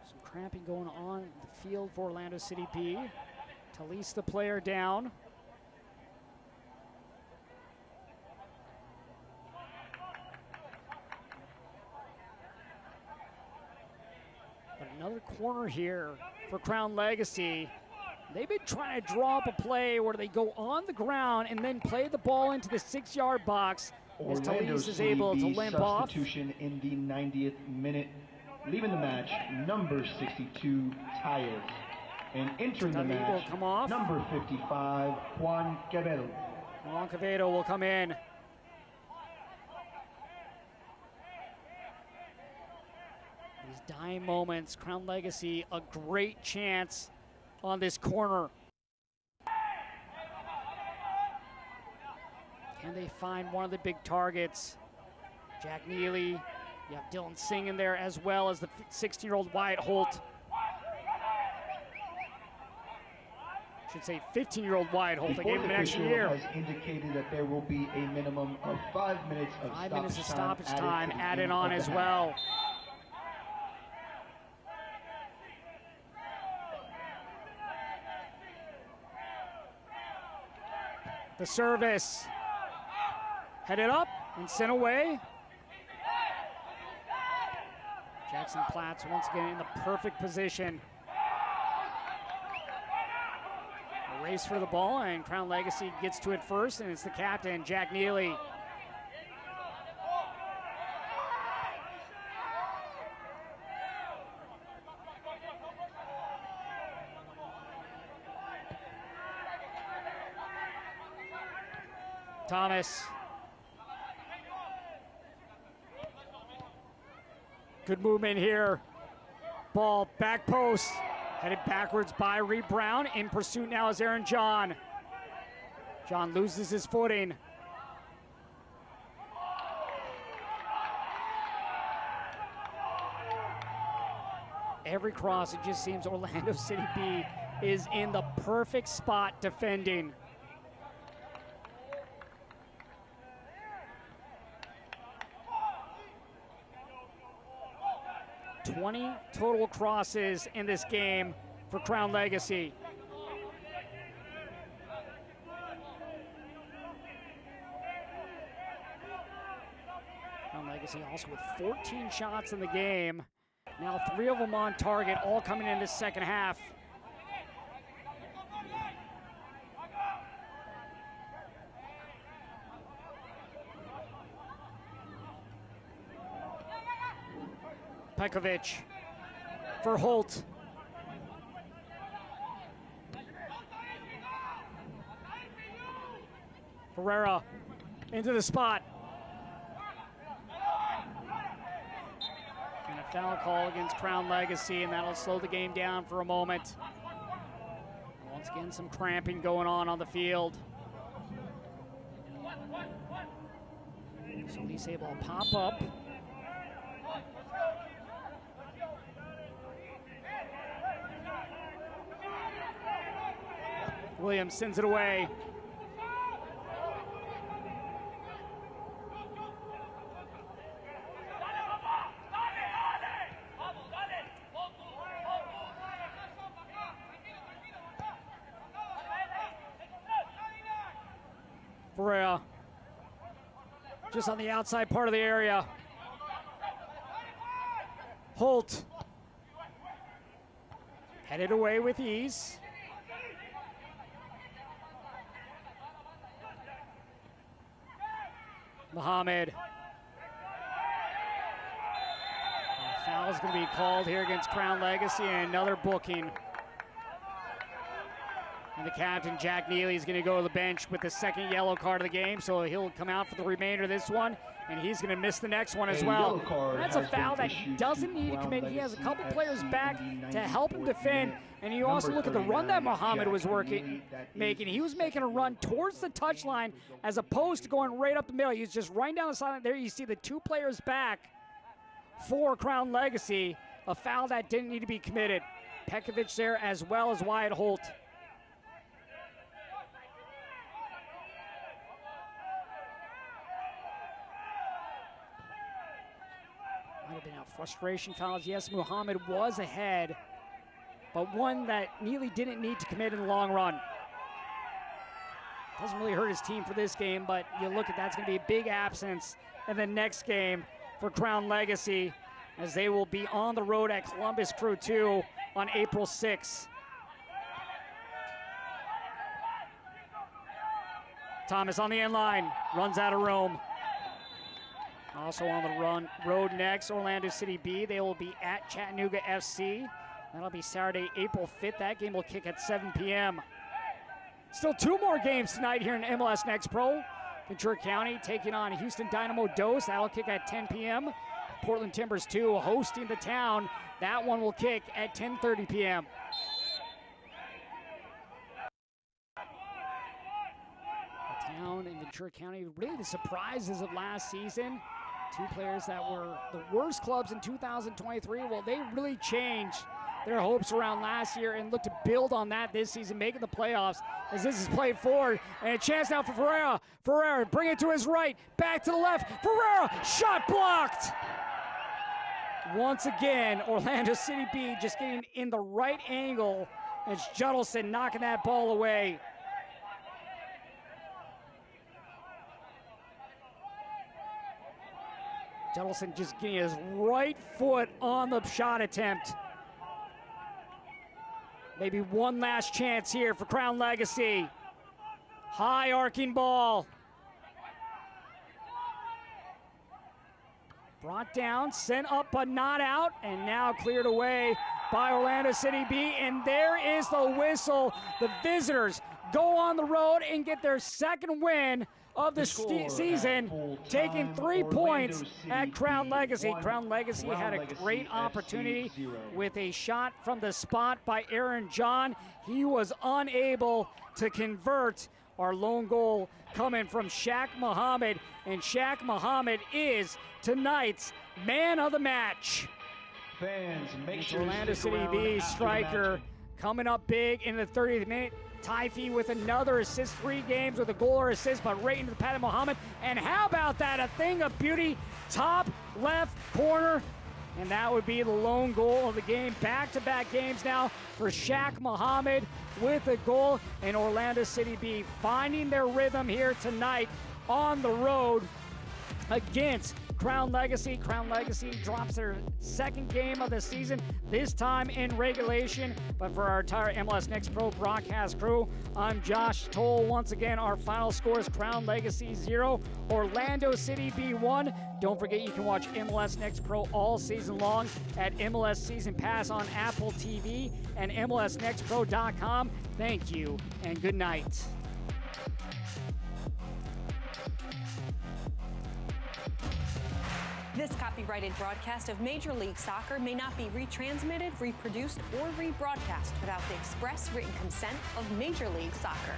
Some cramping going on in the field for Orlando City B. Talise, the player, down. But another corner here for Crown Legacy. They've been trying to draw up a play where they go on the ground and then play the ball into the 6-yard box as Talise is able to limp off. Substitution in the 90th minute, leaving the match, number 62, Tyus. And entering the match, come off. number 55, Juan Quevedo. Juan Quevedo will come in. These dying moments, Crown Legacy, a great chance on this corner. Can they find one of the big targets? Jack Neely, you have Dylan Singh in there, as well as the 16-year-old Wyatt Holt. Should say 15-year-old Wyatt Holt. They gave him an extra year. Has indicated that there will be a minimum of 5 minutes of 5 minutes of stoppage time added added on as well. The service headed up and sent away. Jackson Platts once again in the perfect position. A race for the ball, and Crown Legacy gets to it first, and it's the captain, Jack Neely. Thomas. Good movement here. Ball back post. Headed backwards by Reed Brown. In pursuit now is Aaron John. John loses his footing. Every cross, it just seems Orlando City B is in the perfect spot defending. 20 total crosses in this game for Crown Legacy. Crown Legacy also with 14 shots in the game. Now 3 of them on target, all coming in this second half. Pekovic for Holt. Herrera into the spot. And a foul call against Crown Legacy, and that'll slow the game down for a moment. Once again, some cramping going on the field. So Lise will pop up. Williams sends it away. Ferreira, just on the outside part of the area. Holt, headed away with ease. Mohamed Foul's going to be called here against Crown Legacy, and another booking. And the captain, Jack Neely, is going to go to the bench with the second yellow card of the game, so he'll come out for the remainder of this one, and he's going to miss the next one as well. That's a foul that he doesn't need to commit. He has a couple players back to help him defend, and you also look at the run that Muhammad was making. He was making a run towards the touchline as opposed to going right up the middle. He was just running down the sideline. There you see the two players back for Crown Legacy. A foul that didn't need to be committed. Pekovic there as well as Wyatt Holt. Might have been out frustration fouls. Yes, Muhammad was ahead, but one that Neely didn't need to commit in the long run. Doesn't really hurt his team for this game, but you look at that's going to be a big absence in the next game for Crown Legacy, as they will be on the road at Columbus Crew 2 on April 6th. Thomas on the end line, runs out of room. Also on the road next, Orlando City B. They will be at Chattanooga FC. That'll be Saturday, April 5th. That game will kick at 7 p.m. Still two more games tonight here in MLS Next Pro. Ventura County taking on Houston Dynamo Dos. That'll kick at 10 p.m. Portland Timbers 2 hosting the Town. That one will kick at 10:30 p.m. The Town and Ventura County, really the surprises of last season. Two players that were the worst clubs in 2023. Well, they really changed their hopes around last year and look to build on that this season, making the playoffs as this is played forward. And a chance now for Ferreira. Ferreira, bring it to his right, back to the left. Ferreira, shot blocked. Once again, Orlando City B just getting in the right angle. It's Judelson knocking that ball away. Judelson just getting his right foot on the shot attempt. Maybe one last chance here for Crown Legacy. High arcing ball. Brought down, sent up but not out, and now cleared away by Orlando City B. And there is the whistle. The visitors go on the road and get their second win of the season, taking 3 points at Crown Legacy. Crown Legacy had a great opportunity with a shot from the spot by Aaron John. He was unable to convert. Our lone goal coming from Shaq Muhammad, and Shaq Muhammad is tonight's man of the match. Fans, make sure Orlando City B striker coming up big in the 30th minute. Taifi with another assist, 3 games with a goal or assist, but right into the pad of Muhammad. And how about that? A thing of beauty, top left corner. And that would be the lone goal of the game. Back-to-back games now for Shaq Muhammad with a goal. And Orlando City B finding their rhythm here tonight on the road against Crown Legacy. Crown Legacy drops their second game of the season, this time in regulation. But for our entire MLS Next Pro broadcast crew, I'm Josh Toll. Once again, our final score is Crown Legacy 0, Orlando City B 1. Don't forget you can watch MLS Next Pro all season long at MLS Season Pass on Apple TV and MLSNextPro.com. Thank you and good night. This copyrighted broadcast of Major League Soccer may not be retransmitted, reproduced, or rebroadcast without the express written consent of Major League Soccer.